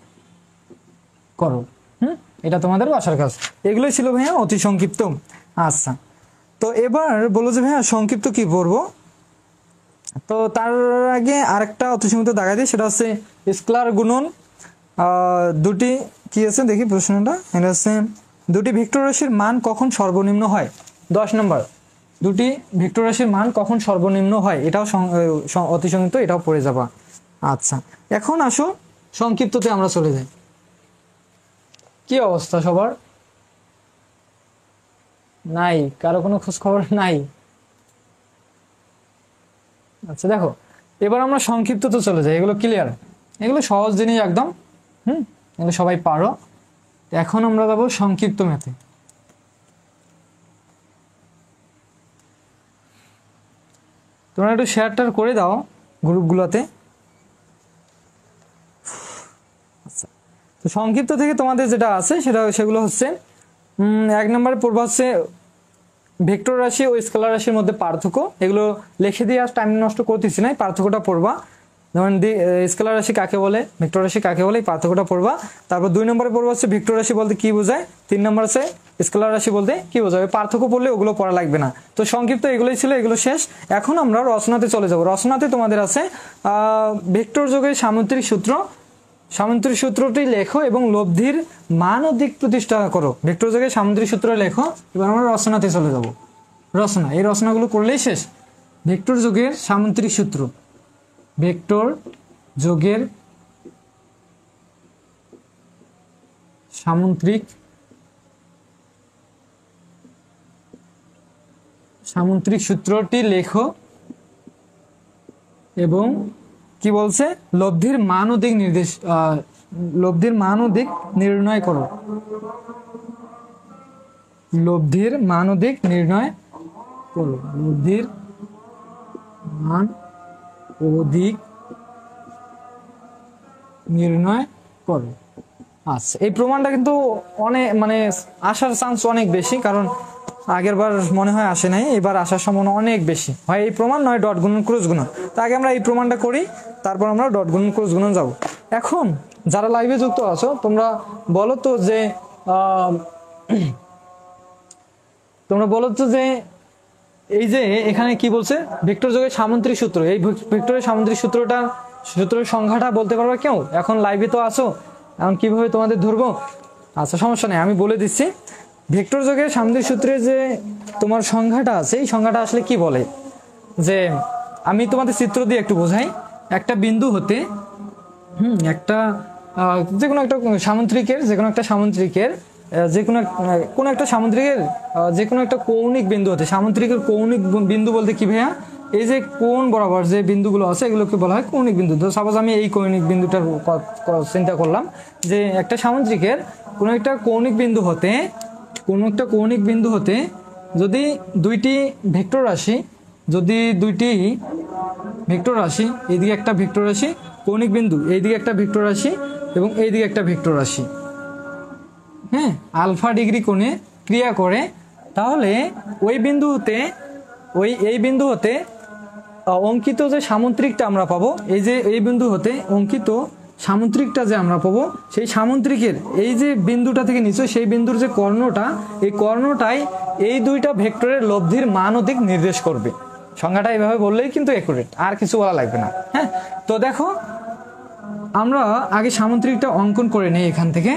A: করো। এটা তোমাদের বাসার কাজ। এগুলোই ছিল ভাইয়া অতি সংক্ষিপ্ত। আচ্ছা, তো এবার বলো যে ভাইয়া সংক্ষিপ্ত কি পড়বো? তো তার আগে আরেকটা অতি সংক্ষিপ্ত দেখাই দিই, সেটা হচ্ছে স্কেলার গুণন। দুটি কি আছে দেখি প্রশ্নটা, এটা হচ্ছে দুটি ভেক্টর রাশির মান কখন সর্বনিম্ন হয়? 10 নম্বর, দুটি ভেক্টর রাশির মান কখন সর্বনিম্ন হয়, এটাও অতি সংক্ষিপ্ত, এটাও পড়ে যাবা। আচ্ছা, এখন আসো সংক্ষিপ্ততে আমরা চলে যাই। কি অবস্থা সবার? নাই, কারো কোনো খোঁজ খবর নাই? আচ্ছা দেখো, এবার আমরা সংক্ষিপ্ততে চলে যাই। এগুলো ক্লিয়ার, এগুলো সহজ জিনিস একদম। এগুলো সবাই পারো। এখন আমরা যাবো সংক্ষিপ্ত ম্যাথে। তোমরা একটু শেয়ারটার করে দাও গ্রুপগুলোতে। আচ্ছা, তো সংক্ষিপ্ত থেকে তোমাদের যেটা আছে সেগুলো হচ্ছে 1 নম্বরে পড়বা হচ্ছে ভেক্টর রাশি ও স্কেলার রাশির মধ্যে পার্থক্য। এগুলো লিখে দিয়ে আর টাইম নষ্ট করতেছি না, পার্থক্যটা পড়বা। যেমন স্কেলার রাশি কাকে বলে, ভেক্টর রাশি কাকে বলে, এই পার্থক্যটা পড়বা। তারপর 2 নম্বরে পড়বা হচ্ছে ভেক্টর রাশি বলতে কি বোঝায়, 3 নম্বর আছে স্কেলার রাশি বলতে কি বোঝায়। পার্থক্য পড়লে ওগুলো পড়া লাগবে না। তো সংক্ষিপ্ত এগুলোই ছিল, এগুলো শেষ। এখন আমরা রচনাতে চলে যাব। রচনাতে তোমাদের আছে ভেক্টর যোগের সামুদ্রিক সূত্র। সামুদ্রিক সূত্রটি লেখো এবং লব্ধির মান ও দিক প্রতিষ্ঠা করো। ভেক্টর যোগের সামুদ্রিক সূত্র লেখো। এবার আমরা রচনাতে চলে যাব। রচনা, এই রচনাগুলো করলেই শেষ। ভেক্টর যোগের সামুদ্রিক সূত্র, ভেক্টর যোগের সামুদ্রিক সূত্রটি লেখো এবং কি বলছে, লব্ধির মান ও দিক নির্ণয় করো। লব্ধির মান ও দিক নির্ণয় করো। লব্ধির মান ও দিক নির্ণয় করো। আচ্ছা, এই প্রমাণটা কিন্তু অনেক আসার চান্স অনেক বেশি, কারণ আগের বার মনে হয় আসে নাই, এবার আসার সম্ভাবনা অনেক বেশি হয়। এই প্রমাণ নয় ডট গুণন ক্রস গুণন। তো আগে আমরা এই প্রমাণটা করি, তারপর আমরা ডট গুণন ক্রস গুণন যাব। এখন যারা লাইভে যুক্ত আছো তোমরা বলো তো যে এই যে এখানে কি বলছে, ভেক্টর যোগের সামুদ্রিক সূত্র। এই ভেক্টরের সামুদ্রিক সূত্রের সংখ্যাটা বলতে পারবে কেউ? এখন লাইভে তো আছো, এখন কিভাবে তোমাদের ধরবো? আচ্ছা, সমস্যা নেই, আমি বলে দিচ্ছি। ভেক্টর যোগের সামুদ্রিক সূত্রে যে তোমার সংখ্যাটা আছে, এই সংখ্যাটা আসলে কি বলে, যে আমি তোমাদের চিত্র দিয়ে একটু বোঝাই। একটা বিন্দু হতে একটা যে কোনো একটা সামুদ্রিকের যে কোনো একটা সামুদ্রিকের কোনো একটা সামুদ্রিকের যে কোনো একটা কৌণিক বিন্দু হতে, সামুদ্রিকের কৌণিক বিন্দু বলতে কি ভাইয়া, এই যে কোণ বরাবর যে বিন্দুগুলো আছে এগুলোকে বলা হয় কৌণিক বিন্দু। তো সাপোজ আমি এই কৌণিক বিন্দুটার চিন্তা করলাম যে একটা সামুদ্রিকের কোনো একটা কৌণিক বিন্দু হতে যদি দুইটি ভেক্টর রাশি, এইদিকে একটা ভেক্টর রাশি কৌণিক বিন্দু, এইদিকে একটা ভেক্টর রাশি এবং এইদিকে একটা ভেক্টর রাশি, হ্যাঁ, আলফা ডিগ্রি কোণে ক্রিয়া করে, তাহলে এই বিন্দু হতে অঙ্কিত যে সামুদ্রিকটা আমরা পাবো, এই বিন্দু হতে অঙ্কিত সামুদ্রিকটা যে আমরা পাবো, সেই সামুদ্রিকের এই যে বিন্দুটা থেকে নিচে সেই বিন্দুর যে কর্ণটা, এই কর্ণটাই এই দুইটা ভেক্টরের লব্ধির মান ও দিক নির্দেশ করবে। সংজ্ঞাটা এইভাবে বললেই কিন্তু একুরেট, আর কিছু বলা লাগবে না। হ্যাঁ, তো দেখো আমরা আগে সামুদ্রিকটা অঙ্কন করে নেই এখান থেকে।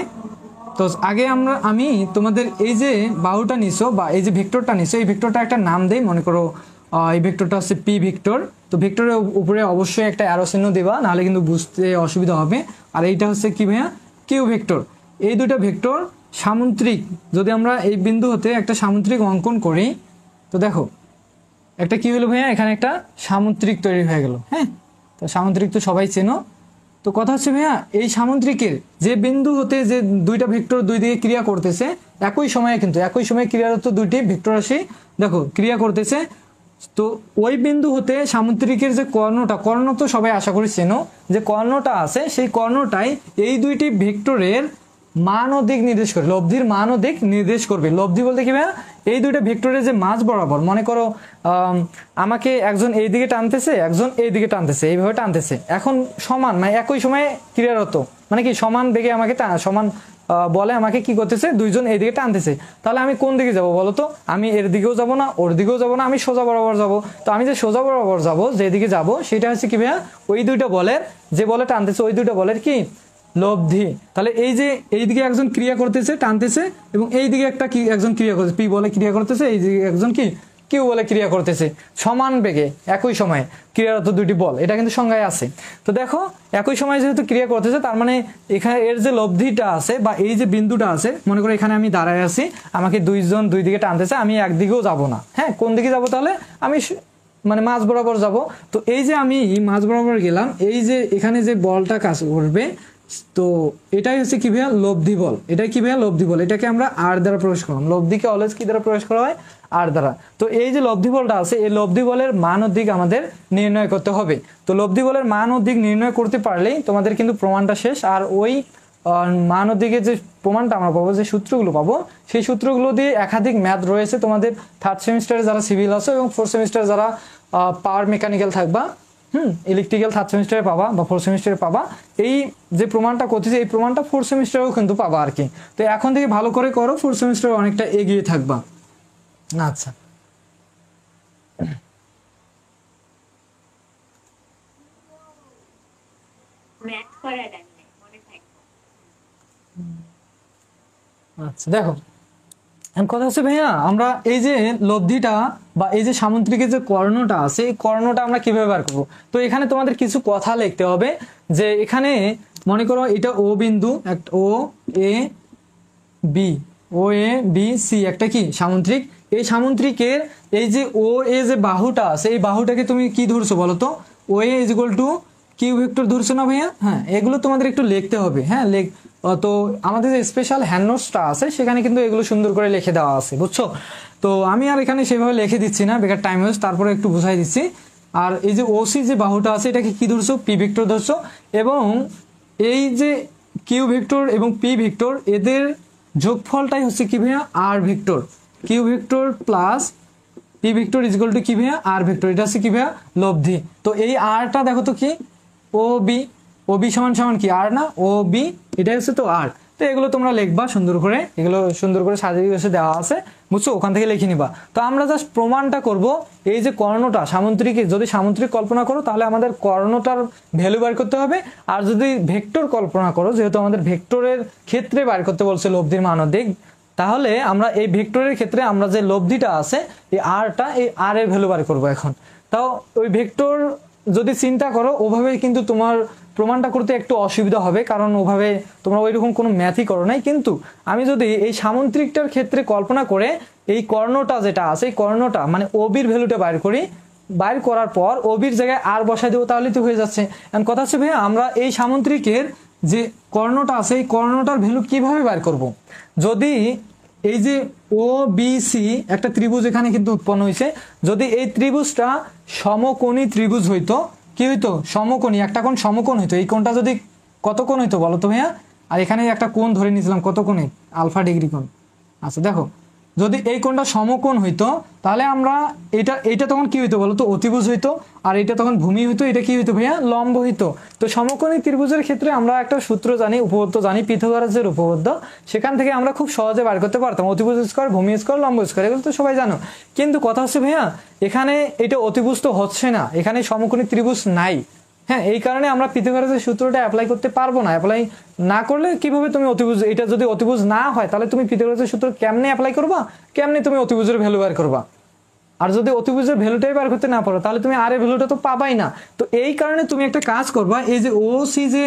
A: তো আগে আমি তোমাদের এই যে বাহুটা নিছো বা এই যে ভেক্টরটা নিছো, এই ভেক্টরটা একটা নাম দেই, মনে করো এই ভেক্টরটা হচ্ছে পি ভেক্টর। তো ভেক্টরের উপরে অবশ্যই একটা অ্যারো চিহ্ন দিবা, নাহলে কিন্তু বুঝতে অসুবিধা হবে। আর এইটা হচ্ছে কি ভাইয়া, কিউ ভেক্টর। এই দুটো ভেক্টর সামুদ্রিক, যদি আমরা এই বিন্দু হতে একটা সামুদ্রিক অঙ্কন করি, তো দেখো একটা কি হলো ভাইয়া, এখানে একটা সামুদ্রিক তৈরি হয়ে গেল। হ্যাঁ, তো সামুদ্রিক তো সবাই চেনো। তো কথা হচ্ছে ভাইয়া, এই সামুদ্রিকের যে বিন্দু হতে যে দুইটা ভেক্টর দুই দিকে ক্রিয়া করতেছে একই সময়ে ক্রিয়ারত দুইটি ভেক্টর রাশি দেখো ক্রিয়া করতেছে। তো ওই বিন্দু হতে সামুদ্রিকের যে কর্ণ তো সবাই আশা করি চেনো, যে কর্ণটা আছে সেই কর্ণটাই এই দুইটি ভেক্টরের মান ও দিক নির্দেশ করে, লব্ধির মান ও দিক নির্দেশ করবে। লব্ধি বলতে কি ভাইয়া, এই দুইটা ভেক্টরের যে মাঝ বরাবর, মনে করো আমাকে একজন এই দিকে টানতেছে, একজন এই দিকে টানতেছে, এইভাবে টানতেছে, এখন সমান মানে একই সময়ে ক্রিয়ারত, মানে কি সমান বেগে আমাকে সমান বলে আমাকে কি করতেছে, দুইজন এই দিকে টানতেছে। তাহলে আমি কোন দিকে যাব বলো তো? আমি এর দিকেও যাব না, ওর দিকেও যাব না, আমি সোজা বরাবর যাব। তো আমি যে সোজা বরাবর যাব, যেদিকে যাব সেটা হচ্ছে কি ভাইয়া, ওই দুইটা বলের যে বলে টানতেছে ওই দুইটা বলের কি লব্ধি। তাহলে এই যে এইদিকে একজন ক্রিয়া করতেছে টানতেছে, এবং এইদিকে একজন ক্রিয়া করতেছে, পি বলে ক্রিয়া করতেছে, এই দিকে একজন কি কিউ বলে ক্রিয়া করতেছে, সমান বেগে একই সময়ে ক্রিয়ারত দুইটি বল, এটা কিন্তু সংজ্ঞায় আছে। তো দেখো একই সময়ে যেহেতু ক্রিয়া করতেছে, তার মানে এখানে এর যে লব্ধিটা আছে বা এই যে বিন্দুটা আছে, মনে করো এখানে আমি দাঁড়ায় আছি, আমাকে দুইজন দুই দিকে টানতেছে, আমি একদিকেও যাব না। হ্যাঁ, কোন দিকে যাব তাহলে? আমি মানে মাঝ বরাবর যাব। তো এই যে আমি মাঝ বরাবর গেলাম, এই যে এখানে যে বলটা কাজ করবে, তো এটাই হচ্ছে কি ভাইয়া লব্ধি বল। এটাই কি ভাইয়া লব্ধি বল, এটাকে আমরা আর দ্বারা প্রকাশ করলাম। লব্ধিকে অলওয়েজ কি দ্বারা প্রকাশ করা হয়? আর দ্বারা। তো এই যে লব্ধি বলটা আছে, এই লব্ধি বলের মান ও দিক আমাদের নির্ণয় করতে হবে। তো লব্ধি বলের মান ও দিক নির্ণয় করতে পারলেই তোমাদের কিন্তু প্রমাণটা শেষ। আর ওই মান ও দিকের যে প্রমাণটা আমরা পাবো, যে সূত্রগুলো পাবো, সেই সূত্রগুলো দিয়ে একাধিক ম্যাথ রয়েছে তোমাদের থার্ড সেমিস্টারে যারা সিভিল আছো এবং ফোর্থ সেমিস্টারে যারা পাওয়ার মেকানিক্যাল থাকবা, ইলেকট্রিক্যাল থার্ড সেমিস্টারে পাবা বা ফোর্থ সেমিস্টারে পাবা। এই যে প্রমাণটা করতেছে, এই প্রমাণটা ফোর্থ সেমিস্টারেও কিন্তু পাবা আর কি। তো এখন থেকে ভালো করে করো, ফোর্থ সেমিস্টারে অনেকটা এগিয়ে থাকবা। আচ্ছা, আচ্ছা দেখো কথা হচ্ছে ভাইয়া, আমরা এই যে লব্ধিটা বা এই যে সামুদ্রিকের যে কর্ণটা আছে, এই কর্ণটা আমরা কিভাবে বার করবো? তো এখানে তোমাদের কিছু কথা লিখতে হবে। যে এখানে মনে করো এটা ও বিন্দু, ও এ বি সি একটা কি সামুদ্রিক। এই সামুদ্রিকের এই যে ও এ যে বাহুটা আছে, এই বাহুটাকে তুমি কি ধরছো বলো তো? O A is equal to q vector ধরছো না ভাইয়া? হ্যাঁ, এগুলো তোমাদের একটু লিখতে হবে। হ্যাঁ, তো আমাদের যে স্পেশাল হ্যান্ড নোটসটা আছে সেখানে কিন্তু এগুলো সুন্দর করে লিখে দেওয়া আছে, বুঝছো? তো আমি আর এখানে সেভাবে লিখে দিচ্ছি না, বেকার টাইম ওয়েস্ট, তারপরে একটু বুঝাই দিচ্ছি। আর এই যে ওসি যে বাহুটা আছে, এটাকে কি ধরছো? পি ভেক্টর ধরছো। এবং এই যে কিউ ভেক্টর এবং পি ভেক্টর, এদের যোগফলটাই হচ্ছে কি ভাইয়া? R vector. Q vector plus p vector is equal to কি ভাইয়া? R vector. এটা হচ্ছে কি ভাইয়া? লব্ধি। তো এই আরটা দেখো তো কি, ও বি সমান সমান কি আর না? ও বি, এটাই হচ্ছে তো আর। তো এগুলো তোমরা লিখবা সুন্দর করে, এগুলো সুন্দর করে সাজিয়ে দেওয়া আছে, বুঝছো? ওখান থেকে লিখে নিবা। তো আমরা জাস্ট প্রমাণটা করব, এই যে কর্ণটা সামুদ্রিক, যদি সামুদ্রিক কল্পনা করো তাহলে আমাদের কর্ণটার ভ্যালু বার করতে হবে। আর যদি ভেক্টর কল্পনা করো, যেহেতু আমাদের ভেক্টরের ক্ষেত্রে বার করতে বলছে লব্ধির মান ও দিক, তাহলে আমরা এই ভেক্টরের ক্ষেত্রে আমরা যে লব্ধিটা আছে এই আরটা, এই আর এর ভ্যালু বার করবো এখন। তাও ওই ভেক্টর যদি চিন্তা করো ওভাবে কিন্তু তোমার প্রমাণটা করতে একটু অসুবিধা হবে, কারণ ওভাবে তোমরা ওইরকম কোনো ম্যাথই করো নাই। কিন্তু আমি যদি এই সামুদ্রিকটার ক্ষেত্রে কল্পনা করে এই কর্ণটা যেটা আছে এই কর্ণটা মানে ওবির ভ্যালুটা বাইর করি, বাইর করার পর ওবির জায়গায় আর বসাই দেবো, তাহলে তো হয়ে যাচ্ছে। এখন কথা হচ্ছে ভাইয়া আমরা এই সামুদ্রিকের যে কর্ণটা আছে এই কর্ণটার ভ্যালু কিভাবে বাইর করব। যদি এই যে ও বি সি একটা ত্রিভুজ এখানে কিন্তু উৎপন্ন হয়েছে, যদি এই ত্রিভুজটা সমকোণী ত্রিভুজ হইতো, কি হইতো সমকোণী, একটা কোণ সমকোণ হইতো, এই কোণটা যদি কত কোণ হইতো বলো তো ভাইয়া, আর এখানে একটা কোণ ধরে নিয়েছিলাম কত কোণে, আলফা ডিগ্রি কোণ। আচ্ছা দেখো যদি এই কোণটা সমকোণ হইতো তাহলে আমরা এটা তখন কি হইতো বলো তো অতিভুজ হইতো, আর এটা তখন ভূমি হইতো, এটা কি হইতো ভাইয়া লম্ব হইতো। তো সমকোণী ত্রিভুজের ক্ষেত্রে আমরা একটা সূত্র জানি, উপপাদ্য জানি, পিথাগোরাসের উপপাদ্য, সেখান থেকে আমরা খুব সহজে বার করতে পারতাম অতিভুজ স্কয়ার, ভূমি স্কয়ার, লম্ব স্কয়ার, এগুলো তো সবাই জানো। কিন্তু কথা হচ্ছে ভাইয়া এখানে এটা অতিভুজ তো হচ্ছে না, এখানে সমকোণী ত্রিভুজ নাই। হ্যাঁ, এই কারণে আমরা পিথাগোরাসের সূত্রটা অ্যাপ্লাই করতে পারবো না। অ্যাপ্লাই না করলে কিভাবে তুমি অতিভুজ, এটা যদি অতিভুজ না হয় তাহলে তুমি পিথাগোরাসের সূত্র কেমনে অ্যাপ্লাই করবা, কেমনে তুমি অতিভুজের ভ্যালু বের করবা। আর যদি অতিভুজের ভ্যালুটাই বের করতে না পারো তাহলে তুমি আর এর ভ্যালুটা তো পাবাই না। তো এই কারণে তুমি একটা কাজ করবা, এই যে ও সি যে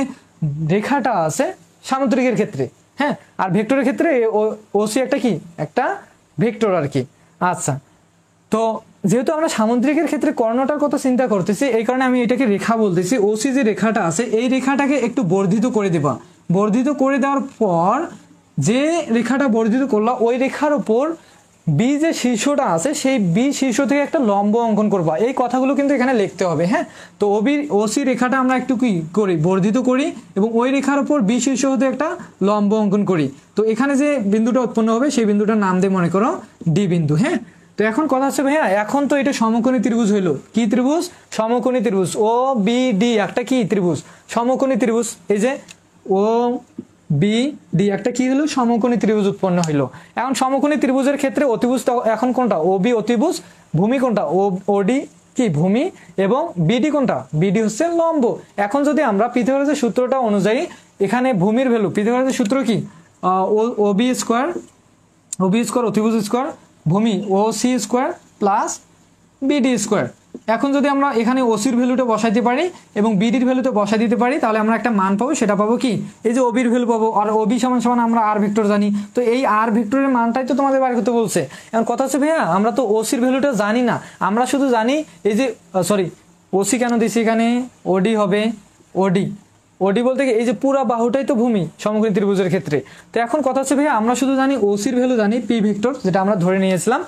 A: রেখাটা আছে সামুদ্রিকের ক্ষেত্রে, হ্যাঁ, আর ভেক্টরের ক্ষেত্রে ও সি একটা কি একটা ভেক্টর আর কি। আচ্ছা, তো যেহেতু আমরা সামুদ্রিকের ক্ষেত্রে কর্ণটার কথা চিন্তা করতেছি এই কারণে আমি এটাকে রেখা বলতেছি। ওসি যে রেখাটা আছে এই রেখাটাকে একটু বর্ধিত করে দেবা, বর্ধিত করে দেওয়ার পর যে রেখাটা বর্ধিত করলা ওই রেখার উপর বি যে শীর্ষটা আছে সেই বি শীর্ষ থেকে একটা লম্ব অঙ্কন করবা। এই কথাগুলো কিন্তু এখানে লিখতে হবে। হ্যাঁ, তো ওসি রেখাটা আমরা একটু কি করি বর্ধিত করি এবং ওই রেখার উপর বি শীর্ষ হতে একটা লম্ব অঙ্কন করি। তো এখানে যে বিন্দুটা উৎপন্ন হবে সেই বিন্দুটার নাম দিয়ে মনে করো ডি বিন্দু। হ্যাঁ, তো এখন কথা হচ্ছে ভাইয়া এখন তো এটা সমকোণী ত্রিভুজ হইলো, কি ত্রিভুজ সমকোণী ত্রিভুজ, ও বি ডি একটা কি ত্রিভুজ সমকোণী ত্রিভুজ, এই যে ও বি ডি একটা কি হলো সমকোণী ত্রিভুজ উৎপন্ন হইলো। এখন সমকোণী ত্রিভুজের ক্ষেত্রে অতিভুজ এখন কোনটা, ও বি অতিভুজ, ভূমি কোনটা ওডি কি ভূমি, এবং বিডি কোনটা বিডি হচ্ছে লম্ব। এখন যদি আমরা পিথাগোরাসের সূত্রটা অনুযায়ী এখানে ভূমির ভ্যালু, পিথাগোরাসের সূত্র কি ও বি স্কোয়ার অতিভুজ স্কোয়ার ভূমি O C square plus BD square. এখন যদি আমরা এখানে ওসির ভ্যালুটা বসাইতে পারি এবং বিডির ভ্যালুটা বসাই দিতে পারি তাহলে আমরা একটা মান পাবো, সেটা পাবো কি এই যে ওবির ভ্যালু পাবো, আর ওবি সমান সমান আমরা আর ভেক্টর জানি। তো এই আর ভেক্টরের মানটাই তো তোমাদের বার করতে বলছে। এখন কথা হচ্ছে ভাইয়া আমরা তো ওসির ভ্যালুটা জানি না, আমরা শুধু জানি এই যে সরি ওসি কেন দিছি এখানে, ওডি হবে ওডি, ওডি বলতে এই যে পুরা বাহুটাই তো ভূমি সমকোণী ত্রিভুজের ক্ষেত্রে। তো এখন কথা হচ্ছে ভাইয়া আমরা শুধু জানি ওসির ভ্যালু জানি পি ভেক্টর যেটা আমরা ধরে নিয়েছিলাম,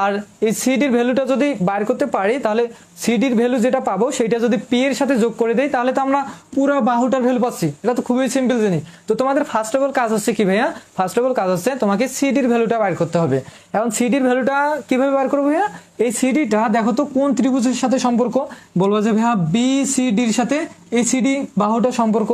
A: আর এই সিডির ভ্যালুটা যদি বাইর করতে পারি তাহলে সিডির ভ্যালু যেটা পাবো সেটা যদি পি এর সাথে যোগ করে দেই তাহলে তো আমরা পুরো বাহুটার ভ্যালু পাচ্ছি। এটা তো খুবই সিম্পল জিনিস। তো তোমাদের ফার্স্ট অফ অল কাজ হচ্ছে কি ভাইয়া, ফার্স্ট অফ অল কাজ হচ্ছে তোমাকে সিডির ভ্যালুটা বাইর করতে হবে। এখন সিডির ভ্যালুটা কিভাবে বার করবো ভাইয়া, এই সিডিটা দেখো তো কোন ত্রিভুজের সাথে সম্পর্ক, বলবো যে ভাইয়া বি সিডির সাথে এই সিডি বাহুটা সম্পর্ক।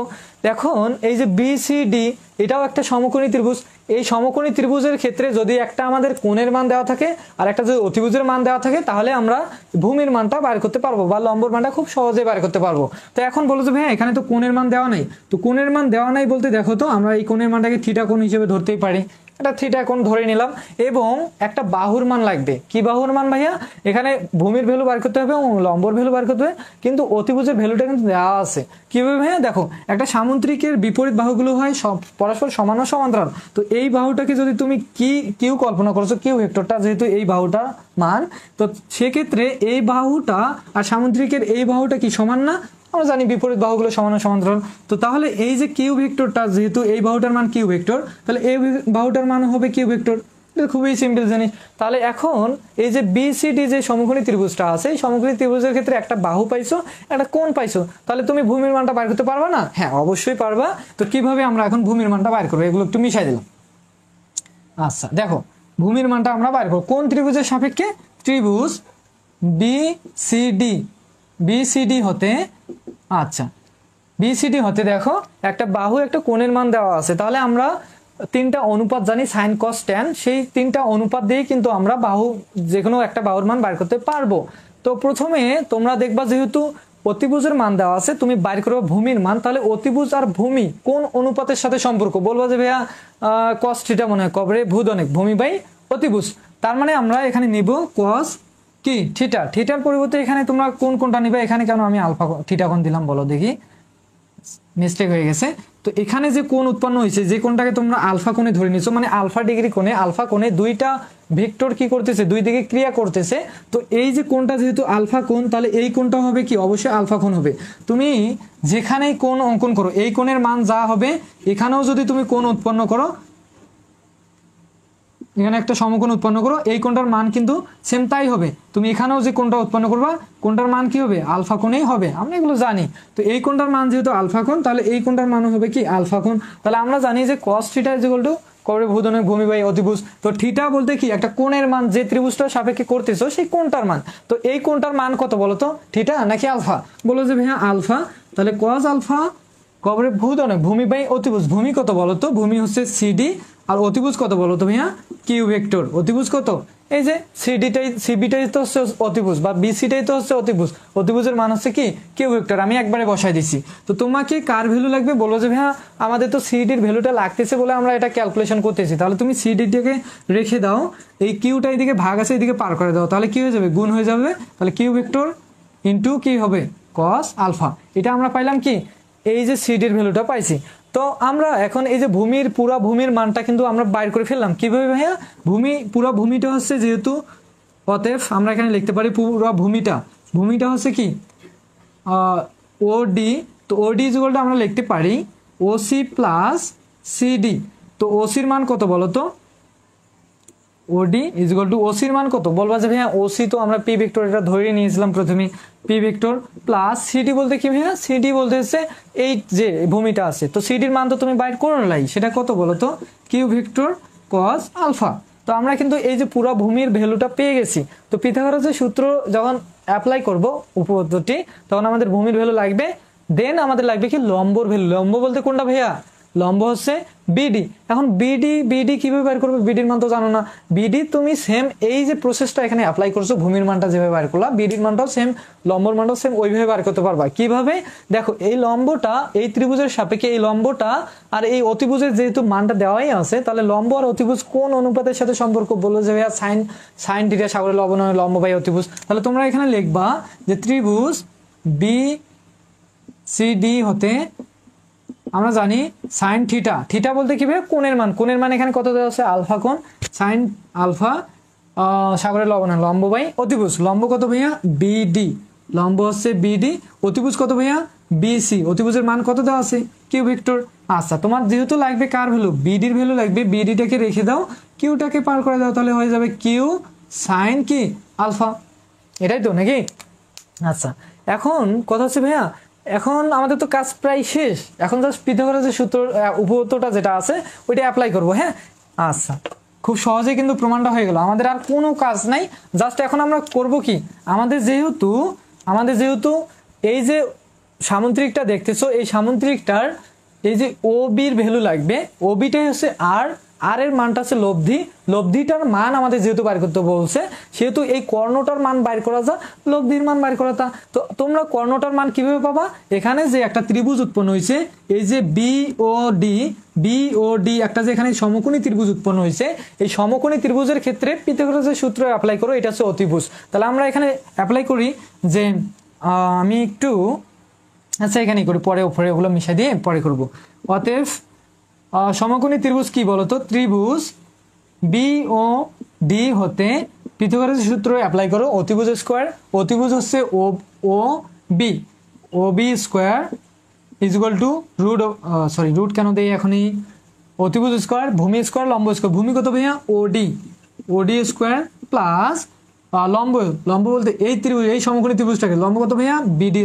A: এখন এই যে বি সি ডি এটাও একটা সমকোণী ত্রিভুজ, এই সমকোণী ত্রিভুজের ক্ষেত্রে যদি একটা আমাদের কোণের মান দেওয়া থাকে আর একটা যদি অতিভুজের মান দেওয়া থাকে তাহলে আমরা ভূমির মানটা বার করতে পারবো বা লম্বর মানটা খুব সহজে বার করতে পারবো। তো এখন বলো যে ভাইয়া এখানে তো কোণের মান দেওয়া নাই, তো কোণের মান দেওয়া নাই বলতে দেখো তো আমরা এই কোণের মানটাকে থিটা কোণ হিসেবে ধরতেই পারি, একটা থিটা কোণ ধরে নিলাম, এবং একটা বাহুর মান লাগবে। কি বাহুর মান ভাইয়া, এখানে ভূমির ভ্যালু বার করতে হবে এবং লম্বর ভ্যালু বার করতে হবে, কিন্তু অতিভুজের ভ্যালুটা কিন্তু দেওয়া আছে। কিভাবে ভাইয়া, দেখো একটা সামুদ্রিকের বিপরীত বাহুগুলো হয় পরস্পর সমান ও সমান্তরাল। তো এই বাহুটাকে যদি তুমি কিউ কল্পনা করছো, কিউ ভেক্টরটা যেহেতু এই বাহুটা মান, তো সেক্ষেত্রে এই বাহুটা আর সামুদ্রিকের এই বাহুটা কি সমান না, আমরা জানি বিপরীত বাহুগুলো সমান ও সমান্তরাল। তো তাহলে এই যে কিউ ভেক্টরটা যেহেতু এই বাহুটার মান কিউ ভেক্টর, তাহলে এই বাহুটার মান হবে কিউ ভেক্টর। এটা খুবই সিম্পল জিনিস। তাহলে এখন এই যে বিসিডি যে সমকোণী ত্রিভুজটা আছে এই সমকোণী ত্রিভুজের ক্ষেত্রে একটা বাহু পাইছো, একটা কোণ পাইছো, তাহলে তুমি ভূমির মানটা বাইর করতে পারবা না? হ্যাঁ অবশ্যই পারবা। তো কিভাবে আমরা এখন ভূমির মানটা বাইর করবো, এগুলো একটু মিশাই দিলাম। আচ্ছা দেখো ভূমির মানটা আমরা বাইর করবো কোন ত্রিভুজের সাপেক্ষে, ত্রিভুজ বিসিডি হতে, আচ্ছা বিসিডি হতে দেখো একটা বাহু একটা কোণের মান দেওয়া আছে, তাহলে আমরা তিনটা অনুপাত জানি সাইন কস ট্যান, সেই তিনটা অনুপাত দিয়ে কিন্তু আমরা বাহু যে কোনো একটা বাহুর মান বাইর করতে পারবো। তো প্রথমে তোমরা দেখবা যেহেতু অতিভুজের মান দেওয়া আছে তুমি বাইর করবে ভূমির মান, তাহলে অতিভুজ আর ভূমি কোন অনুপাতের সাথে সম্পর্ক, বলবো যে ভাইয়া কস থিটা মনে হয় কবরে ভূদনিক ভূমি বাই অতিভুজ, তার মানে আমরা এখানে নিব কস কি থিটা, থিটার পরিবর্তে এখানে তোমরা কোনটা নিবে, এখানে কেন আমি আলফা থিটা কোণ দিলাম বলো দেখি, মিস্টেক হয়ে গেছে। তো এখানে যে কোণ উৎপন্ন হয়েছে, যে কোণটাকে তোমরা আলফা কোণে ধরে নিছো, মানে আলফা ডিগ্রি কোণে, আলফা কোণে দুইটা ভেক্টর কি করতেছে, দুই দিকে ক্রিয়া করতেছে। তো এই যে কোণটা যেহেতু আলফা কোণ, তাহলে এই কোণটা হবে কি, অবশ্যই আলফা কোণ হবে। তুমি যেখানেই কোণ অঙ্কন করো, এই কোণের মান যা হবে, এখানেও যদি তুমি কোণ উৎপন্ন করো, এখানে একটা সমকোণ উৎপন্ন করো, এই কোণটার মান কিন্তু সেম তাই হবে। তুমি এখানেও যে কোণটা উৎপন্ন করবা, কোণটার মান কি হবে, আলফা কোণেই হবে, আমরা এগুলো জানি। তো এই কোণটার মান যেহেতু আলফা কোণ, তাহলে এই কোণটার মান হবে কি, আলফা কোণ। তাহলে আমরা জানি যে cos θ = কবরে ভূদনের ভূমি বাই অতিভুজ। তো থিটা বলতে কি, একটা কোণের মান, যে ত্রিভুজটার সাপেক্ষে করতেছো সেই কোণটার মান। তো এই কোণটার মান কত বলো তো, থিটা নাকি আলফা? বলো যে ভাইয়া আলফা। তাহলে cos আলফা কবরে ভূদনে ভূমি বাই অতিভুজ, ভূমি কত বলো তো, ভূমি হচ্ছে সিডি, আর অতিভুজ কত বলো তো ভাইয়া, কিউ ভেক্টর। অতিভুজ কত, এই যে সিডিটাই, সিবিটাই তো হচ্ছে অতিভুজ, বা বিসিটাই তো হচ্ছে অতিভুজ, অতিভুজের মান হচ্ছে কি, কিউ ভেক্টর। আমি একবারে বসাই দিছি। তো তোমাকে কার ভ্যালু লাগবে, বলো যে ভাইয়া আমাদের তো সিডির ভ্যালুটা লাগতেছে বলে আমরা এটা ক্যালকুলেশন করতেছি। তাহলে তুমি সিডিটাকে রেখে দাও, এই কিউটা এইদিকে ভাগ আছে, এইদিকে পার করে দাও, তাহলে কি হয়ে যাবে, গুণ হয়ে যাবে। তাহলে কিউ ভেক্টর ইন্টু কি হবে, কস আলফা। এটা আমরা পাইলাম কি, এই যে সিডির ভ্যালুটা পাইছি। তো আমরা এখন এই যে ভূমির, পুরা ভূমির মানটা কিন্তু আমরা বাইর করে ফেললাম। কিভাবে ভাইয়া, পুরা ভূমিটা হচ্ছে যেহেতু, অতএব আমরা এখানে লিখতে পারি পুরা ভূমিটা হচ্ছে কি ওডি। তো ওডি ইকুয়াল টু আমরা লিখতে পারি ওসি প্লাস সিডি। তো ওসির মান কত বলো তো, ওডি ইকুয়াল টু ওসির মান কত, বলবা যে ভাইয়া ওসি তো আমরা পি ভেক্টর এটা ধরে নিয়েছিলাম প্রথমে, পি ভেক্টর প্লাস সিডি বলতে কি ভাইয়া, সিডি বলতে হচ্ছে এই যে ভূমিটা আছে। তো সিডির মান তো তুমি বাইর করো নাই, সেটা কত বলো তো, কিউ ভেক্টর কস আলফা। তো আমরা কিন্তু এই যে পুরো ভূমির ভ্যালুটা পেয়ে গেছি। তো পিথাগোরাসের সূত্র যখন অ্যাপ্লাই করব উপপাদ্যটি, তখন আমাদের ভূমির ভ্যালু লাগবে, দেন আমাদের লাগবে কি লম্বর ভ্যালু। লম্ব বলতে কোনটা ভাইয়া, লম্ব হচ্ছে বিডি। এখন বিডি কিভাবে বের করবে, বিডির মান তো জানো না। বিডি তুমি সেম এই যে প্রসেসটা এখানে অ্যাপ্লাই করছো, ভূমির মানটা যেভাবে বের করলা, বিডির মানটাও সেম, লম্বর মানটাও সেম, ওইভাবে বের করতে পারবা। কিভাবে, দেখো এই লম্বটা এই ত্রিভুজের সাপেক্ষে, এই লম্বটা আর এই অতিভুজের যেহেতু মানটা দেওয়াই আছে, তাহলে লম্ব আর অতিভুজ কোন অনুপাতের সাথে সম্পর্ক, বললো যে ভাইয়া সাইন থিটা সাগরের লবণের লম্ব বাই অতিভুজ। তাহলে তোমরা এখানে লিখবা যে ত্রিভুজ বি সিডি হতে আমরা জানি সাইন থিটা, থিটা বলতে কি ভাই, কোণের মান, কোণের মান এখানে কত দেওয়া আছে, আলফা কোণ, সাইন আলফা সাগরের লবণের লম্ব বাই অতিভুজ। লম্ব কত ভাইয়া, বিডি, লম্ব হচ্ছে বিডি, অতিভুজ কত ভাইয়া, বিসি, অতিভুজের মান কত দেওয়া আছে, কিউ ভেক্টর। আচ্ছা, তোমার যেহেতু লাগবে কার ভ্যালু, বিডির ভ্যালু লাগবে, বিডিটাকে রেখে দাও, কিউটাকে পার করে দাও, তাহলে হয়ে যাবে কিউ সাইন কি আলফা, এটাই তো নাকি। আচ্ছা, এখন কথা হচ্ছে ভাইয়া, এখন আমাদের তো কাজ প্রায় শেষ, এখন জাস্ট পিথাগোরাসের সূত্র উপপাদ্যটা যেটা আছে ওইটা অ্যাপ্লাই করব। হ্যাঁ, আচ্ছা, খুব সহজে কিন্তু প্রমাণটা হয়ে গেল, আমাদের আর কোনো কাজ নাই। জাস্ট এখন আমরা করব কি, আমাদের যেহেতু এই যে সামুদ্রিকটা দেখতেছো, এই সামুদ্রিকটার এই যে ও বির ভ্যালু লাগবে, ও বিটাই হচ্ছে আর এর মানটা হচ্ছে লব্ধিটার মান আমাদের যেহেতু বাইর করতে বলছে, সেহেতু এই কর্ণটার মান বাইর করা যা, লব্ধির মান বাইর করা তা। তো তোমরা কর্ণটার মান কিভাবে পাবা, এখানে যে একটা ত্রিভুজ উৎপন্ন হয়েছে, এই যে বিওডি একটা যে এখানে সমকোণী ত্রিভুজ উৎপন্ন হয়েছে, এই সমকোণী ত্রিভুজের ক্ষেত্রে পিথাগোরাসের সূত্র অ্যাপ্লাই করো, এটা হচ্ছে অতিভুজ। তাহলে আমরা এখানে অ্যাপ্লাই করি যে আমি একটু, আচ্ছা এখানেই করি, পরে উপরে ওগুলো মিশাই দিয়ে পরে করব। অতএব সমকোণী ত্রিভুজ কি বলতো, ত্রিভুজ বি ও ডি হতে পিথাগোরাসের সূত্র অ্যাপ্লাই করো, অতিভুজ স্কোয়ার, অতিভুজ হচ্ছে O B square is equal to root কেন দেই এখনই, অতিভুজ স্কোয়ার, ভূমি স্কোয়ার, লম্ব স্কোয়ার। ভূমি কত ভাইয়া, ওডি স্কোয়ার প্লাস লম্ব বলতে এই ত্রিভুজ, এই সমকোণী ত্রিভুজটাকে লম্ব কত ভাইয়া, বিডি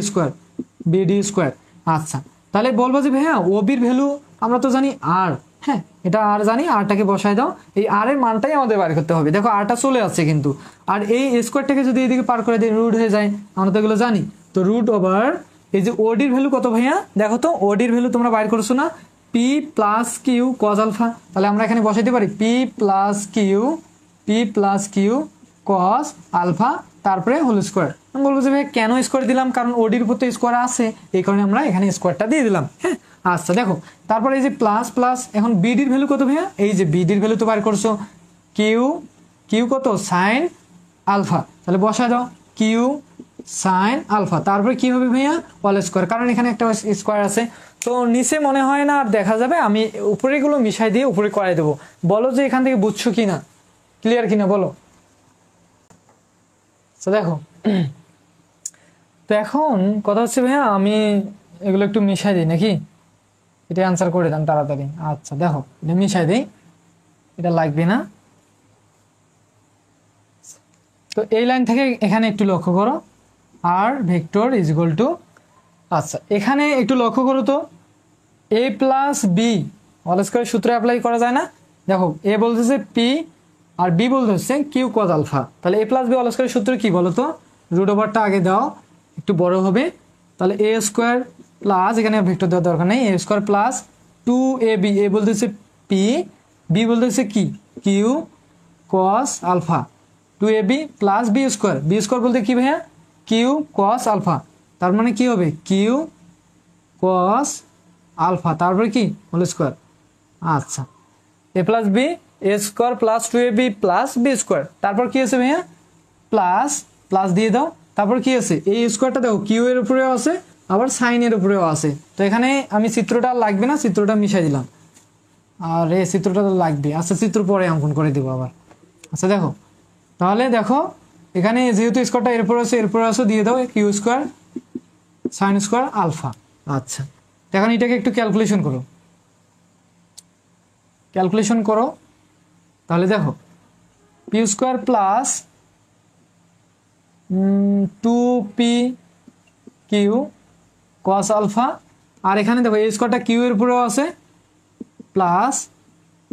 A: স্কোয়ার। আচ্ছা, তাহলে বলবো যে ভাইয়া ওবির ভ্যালু আমরা তো জানি আর, হ্যাঁ এটা আর জানি, আরটাকে বসায় দাও, এই আর এর মানটাই আমাদের বার করতে হবে। দেখো আরটা চলে আসছে কিন্তু, আর এই স্কোয়ারটাকে যদি এদিকে পার করে দিই রুট হয়ে যায়, আমরা তো এগুলো জানি। তো রুট ওভার এই যে ওডির ভ্যালু কত ভাইয়া, দেখো তো ওডির ভ্যালু তোমরা বাইর করছো না, P plus Q cos alpha. তাহলে আমরা এখানে বসাইতে পারি P plus Q cos alpha, তারপরে হোল স্কোয়ার। আমি বলবো যে ভাই কেন স্কোয়ার দিলাম, কারণ ওডির উপর তো স্কোয়ার আছে, এই কারণে আমরা এখানে স্কোয়ারটা দিয়ে দিলাম। হ্যাঁ, আচ্ছা দেখো, তারপরে এই যে প্লাস এখন বিডির ভ্যালু কত ভাইয়া, এই যে বিডির ভ্যালু তো বার করছো, কিউ কত সাইন আলফা, তাহলে বসায় দাও কিউ সাইন আলফা, তারপরে কি হবে ভাইয়া হোল স্কোয়ার, কারণ এখানে একটা স্কোয়ার আছে। তো নিচে মনে হয় না আর দেখা যাবে, আমি উপরেগুলো মিশাই দিয়ে উপরে করাই দেবো। বলো যে এখান থেকে বুঝছো কিনা, ক্লিয়ার কিনা বলো। তো দেখো, তো এখন কথা হচ্ছে ভাইয়া আমি এগুলো একটু মিশাই দিই নাকি, এটা অ্যান্সার করে দেন তাড়াতাড়ি। আচ্ছা দেখো এটা মিশাই দিই, এটা লাগবে না। তো এই লাইন থেকে এখানে একটু লক্ষ্য করো, আর ভেক্টর ইজ ইকুয়াল টু, আচ্ছা এখানে একটু লক্ষ্য করো তো, এ প্লাস বি হোল স্কয়ার সূত্র অ্যাপ্লাই করা যায় না? দেখো এ বলতেছে পি আর বি বলতে হচ্ছে কিউ কজ আলফা, তাহলে এ প্লাস বি হোল স্কয়ার সূত্র কি বলো তো, রুট ওভারটা আগে দাও একটু বড় হবে, তাহলে এ স্কোয়ার প্লাস, এখানে ভেক্টর দেওয়ার দরকার নেই, এ স্কোয়ার প্লাস 2ab, এ বলতেছে পি, বি বলতেছে কি Q cos alpha, 2ab plus B square, B square বলতে কি ভাইয়া কিউ কস আলফা, তার মানে কি হবে কিউ কস আলফা, তারপরে কি হোল স্কোয়ার। আচ্ছা a plus b, a square plus 2ab plus B square, তারপর কি আছে ভাইয়া প্লাস, প্লাস দিয়ে দাও, তারপর কি আছে এই স্কোয়ারটা দেখো কিউ এর উপরেও আছে আবার সাইনের উপরেও আছে, তো এখানে আমি চিত্রটা লাগবে না, চিত্রটা মিশাই দিলাম, আর এই চিত্রটা লাগবে, আচ্ছা চিত্র পরে অঙ্কন করে দেবো আবার। আচ্ছা দেখো, তাহলে দেখো এখানে যেহেতু স্কোয়ারটা এরপরে আছে এরপরে আছে, দিয়ে দাও Q square sine square alpha. আচ্ছা এখন এটাকে একটু ক্যালকুলেশন করো, ক্যালকুলেশন করো, তাহলে দেখো p square plus 2p Q cos alpha, আর এখানে দেখো এই স্কোয়ারটা কিউ এর উপরেও আছে প্লাস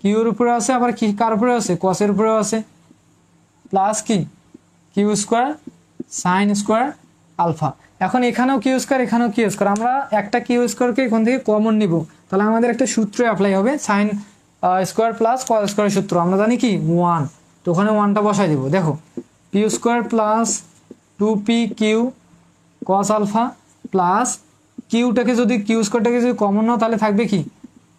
A: কিউ এর উপরে আছে, আবার কি কার উপরে আছে কসের উপরেও আছে, প্লাস কি Q square sine square alpha. এখন এখানেও কিউ স্কোয়ার এখানেও কিউ স্কোয়ার, আমরা একটা কিউ স্কোয়ারকে এখান থেকে কমন নিব, তাহলে আমাদের একটা সূত্র অ্যাপ্লাই হবে, সাইন স্কোয়ার প্লাস কস স্কোয়ারের সূত্র আমরা জানি কি 1, তো ওখানে 1টা বসাই দিব। দেখো p square plus 2p Q cos alpha plus কিউটাকে যদি কিউ স্কোয়ারটাকে যদি কমন নাও তাহলে থাকবে কি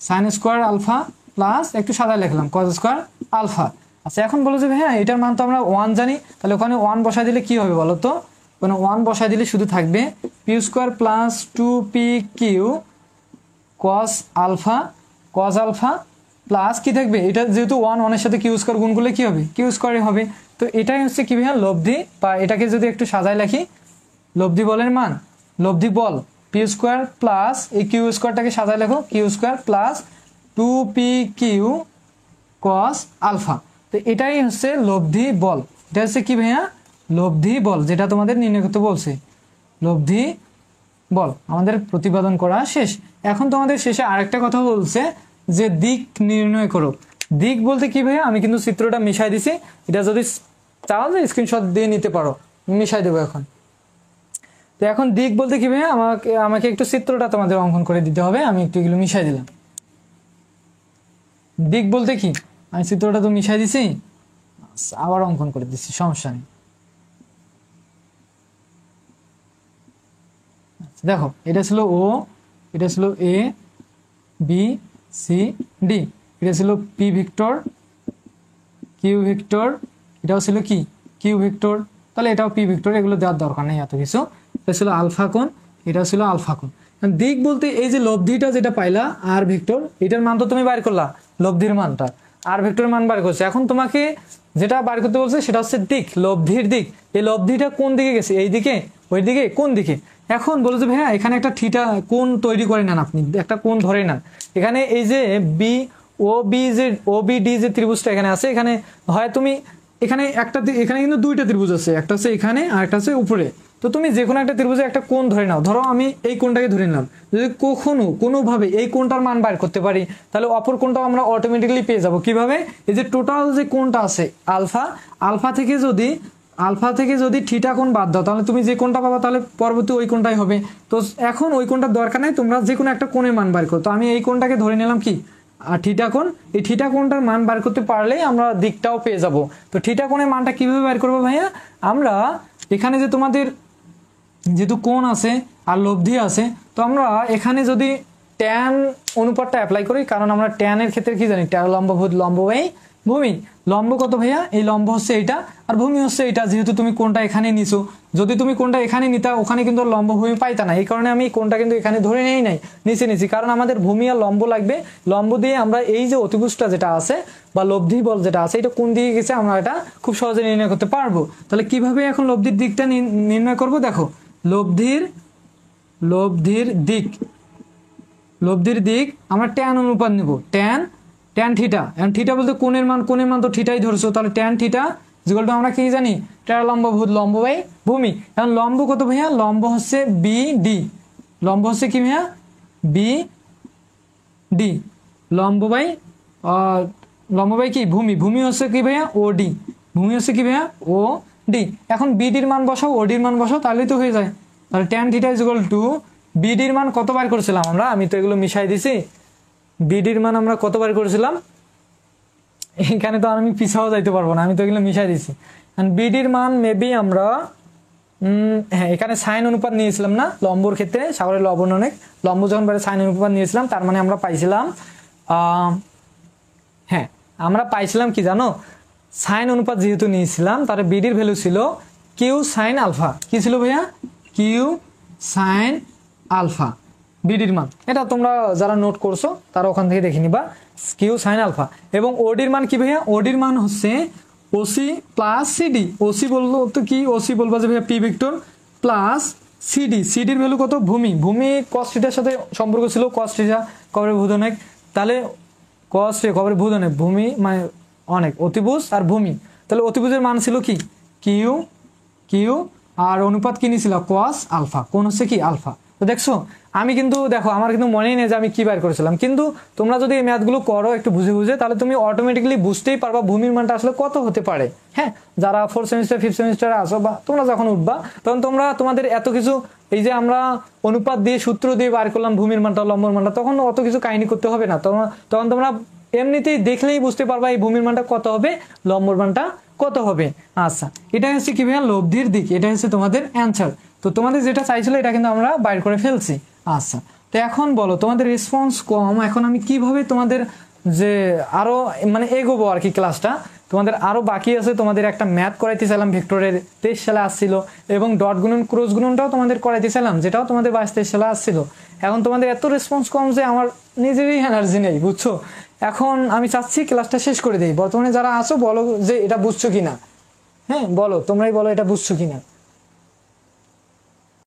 A: সাইন স্কোয়ার আলফা প্লাস একটু সাদা লিখলাম কস স্কোয়ার আলফা। আচ্ছা এখন বলো যে হ্যাঁ এটার মান তো আমরা 1 জানি, তাহলে ওখানে 1 বসাই দিলে কি হবে বলো তো, ওখানে 1 বসাই দিলে শুধু থাকবে P square plus 2p Q cos alpha plus কি থাকবে, এটা যেহেতু 1 এর সাথে কিউ স্কোয়ার গুণ করলে কি হবে কিউ স্কোয়ারই হবে, তো এটাই হচ্ছে কি ভাইয়া লব্ধি, বা এটাকে যদি একটু সাজায় লিখি লব্ধি বলের মান, লব্ধি বল পি স্কোয়ার প্লাস এই কিউ স্কোয়ারটাকে সাজায় লেখো Q square plus 2p Q cos alpha, তো এটাই হচ্ছে লব্ধি বল, এটা হচ্ছে কি ভাইয়া লব্ধি বল, যেটা তোমাদের নির্ণয় করতে বলছে লব্ধি বল। আমাদের প্রতিপাদন করা শেষ, এখন তোমাদের শেষে আরেকটা কথা বলছে যে দিক নির্ণয় করো। দিক বলতে কি ভাইয়া, আমি কিন্তু চিত্রটা মিশাই দিছি, এটা যদি চাও যে স্ক্রিনশট দিয়ে নিতে পারো, মিশাই দেবো এখন। তো এখন দিক বলতে কি ভাইয়া, আমাকে একটু চিত্রটা তোমাদের অঙ্কন করে দিতে হবে, আমি একটু এগুলো মিশাই দিলাম। দিক বলতে কি, আমি চিত্রটা তো মিশাই দিছি, আবার অঙ্কন করে দিচ্ছি, সমস্যা নেই। দেখো এটা ছিল ও, এটা ছিল এ বি সি ডি, এটা ছিল পি ভেক্টর কিউ ভেক্টর, এটাও ছিল কি কিউ ভেক্টর, তাহলে এটাও পি ভেক্টর, এগুলো দেওয়ার দরকার নেই এত কিছু। এটা ছিল আলফা কোণ, এটা ছিল আলফা কোণ। দিক বলতে এই যে লব্ধিটা যেটা পাইলা আর ভেক্টর, এটার মান তো তুমি বাইর করলা, লব্ধির মানটা আর ভেক্টরের মান বার করছে, এখন তোমাকে যেটা বার করতে বলছে সেটা হচ্ছে দিক, লব্ধির দিক। এই লব্ধিটা কোন দিকে গেছে, এই দিকে ওই দিকে কোন দিকে, এখন বলো যে ভাইয়া এখানে একটা থিটা কোণ তৈরি করে নেন, আপনি একটা কোণ ধরে নেন, এখানে এই যে বি ও বি যে ও বি ডি যে ত্রিভুজটা এখানে আছে, এখানে হয় তুমি এখানে একটা, এখানে কিন্তু দুইটা ত্রিভুজ আছে, একটা আছে এখানে আর একটা আছে উপরে, তো তুমি যে কোনো একটা ত্রিভুজে একটা কোণ ধরে নাও, ধরো আমি এই কোণটাকে ধরে নিলাম, যদি কখনো কোনোভাবে এই কোণটার মান বার করতে পারি তাহলে অপর কোণটাও আমরা অটোমেটিক্যালি পেয়ে যাব। কিভাবে, এই যে টোটাল যে কোণটা আছে আলফা থেকে যদি থিটা কোণ বাদ দাও তাহলে তুমি যে কোণটা পাবা তাহলে পরবর্তী ওই কোণটাই হবে। তো এখন ওই কোণটার দরকার নাই, তোমরা যে কোনো একটা কোণের মান বার করো, তো আমি এই কোণটাকে ধরে নিলাম কি আর থিটা কোণ, এই থিটা কোণটার মান বার করতে পারলেই আমরা দিকটাও পেয়ে যাব। তো থিটা কোণের মানটা কিভাবে বার করবো ভাইয়া, আমরা এখানে যে তোমাদের যেহেতু কোণ আছে আর লব্ধি আছে, তো আমরা এখানে যদি ট্যান অনুপাতটা অ্যাপ্লাই করি, কারণ আমরা ট্যানের ক্ষেত্রে কি জানি ট্যান লম্বভূত লম্ব বাই ভূমি। লম্ব কত ভাইয়া? এই লম্ব হচ্ছে এইটা, আর ভূমি হচ্ছে এইটা। যেহেতু তুমি কোনটা এখানে নিছো, যদি তুমি কোনটা এখানে নিতা ওখানে কিন্তু লম্ব ভূমি পাইতা না, এই কারণে আমি কোনটা কিন্তু এখানে ধরে নেই নাই, নিচে কারণ আমাদের ভূমি আর লম্ব লাগবে। লম্ব দিয়ে আমরা এই যে অতিভুজটা যেটা আছে বা লব্ধি বল যেটা আছে, এটা কোন দিকে গেছে আমরা এটা খুব সহজে নির্ণয় করতে পারবো। তাহলে কিভাবে এখন লব্ধির দিকটা নির্ণয় করব? দেখো, লব্ধির দিক আমরা ট্যান অনুপাত নেব, ট্যান থিটা। এখন থিটা বলতে কোণের মান তো থিটাই ধরছো, তাহলে ট্যান থিটা যেগুলো আমরা কি জানি, লম্ব বাই ভূমি। এখন লম্ব কত ভাইয়া? লম্ব হচ্ছে BD, লম্ব হচ্ছে কি ভাইয়া? BD, লম্ব বাই কি ভূমি হচ্ছে কি ভাইয়া? OD, ভূমি হচ্ছে কি ভাইয়া? OD। এখন BD-র মান বসাও, OD-র মান বসাও, তাহলেই তো হয়ে যায়। তাহলে tan theta is equal to BD-র মান কত বার করেছিলাম আমরা? আমি তো এগুলো মিশাই দিছি। BD-র মান আমরা কত বার করেছিলাম? এখানে তো আমি পিছাও যাইতে পারবো না, আমি তো এগুলো মিশাই দিছি। BD-র মান মেবি আমরা হ্যাঁ এখানে সাইন অনুপাত নিয়েছিলাম না লম্বর ক্ষেত্রে, সাগরের লবণ অনেক, লম্ব যখন বাইরে সাইন অনুপাত নিয়েছিলাম, তার মানে আমরা পাইছিলাম হ্যাঁ আমরা পাইছিলাম কি জানো? সাইন অনুপাত যেহেতু নিয়েছিলাম, তার BD-র ভ্যালু ছিল কিউ সাইন আলফা। কি ছিল ভাইয়া? কিউ সাইন আলফা, BD-র মান। এটা তোমরা যারা নোট করছো তারা ওখান থেকে দেখে নিবা, কিউ সাইন আলফা। এবং OD-র মান কি ভাইয়া? OD-র মান হচ্ছে OC প্লাস CD। OC বলবো তো কি? OC বলবো যে ভাইয়া P ভেক্টর প্লাস CD। CD-র ভ্যালু কত? ভূমি cos থিটার সাথে সম্পর্ক ছিল, cos থিটা কবরের ভূত অনেক, তাহলে cos কবরের ভূত অনেক, ভূমি মানে অনেক, অতিভুজ আর ভূমি। তাহলে অতিভুজের মান ছিল কি? কিউ, আর অনুপাত কি নিয়েছিল? cos alpha. কোন হচ্ছে কি? আলফা। তো দেখছো আমি কিন্তু দেখো আমার কিন্তু মনেই নেই যে আমি কি বার করেছিলাম, কিন্তু তোমরা যদি এই ম্যাথগুলো করো একটু বুঝে তাহলে তুমি অটোমেটিক্যালি বুঝতেই পারবা ভূমির মানটা আসলে কত হতে পারে। হ্যাঁ, যারা 4th সেমিস্টার 5th সেমিস্টারে আসো বা তোমরা যখন উঠবা তখন তোমরা তোমাদের এত কিছু এই যে আমরা অনুপাত দিয়ে সূত্র দিয়ে বার করলাম ভূমির মানটা লম্বর মানটা, তখন অত কিছু কাহিনী করতে হবে না। তখন তোমরা এমনিতেই দেখলেই বুঝতে পারবা এই ভূমির মানটা কত হবে, লম্বর মানটা কত হবে। আচ্ছা, এটা হচ্ছে কি ভাইয়া? লব্ধির দিক। এটা হচ্ছে তোমাদের অ্যান্সার। তো তোমাদের যেটা চাইছিল এটা কিন্তু আমরা বাইর করে ফেলছি। আচ্ছা, তো এখন বলো তোমাদের রেসপন্স কম, এখন আমি কিভাবে তোমাদের যে আরো মানে এগোবো আর কি ক্লাসটা। তোমাদের আরো বাকি আছে, তোমাদের একটা ম্যাথ করাইতে চাইলাম ভেক্টরের 23 সালে আসছিল, এবং ডট গুণন ক্রস গুণনটাও তোমাদের করাইতে চাইলাম, যেটাও তোমাদের 22-23 সালে আসছিল। এখন তোমাদের এত রেসপন্স কম যে আমার নিজেরই এনার্জি নেই, বুঝছো। এখন আমি চাচ্ছি ক্লাসটা শেষ করে দিই। বর্তমানে যারা আছো বলো যে এটা বুঝছো কিনা। হ্যাঁ বলো, তোমরাই বলো এটা বুঝছো কিনা।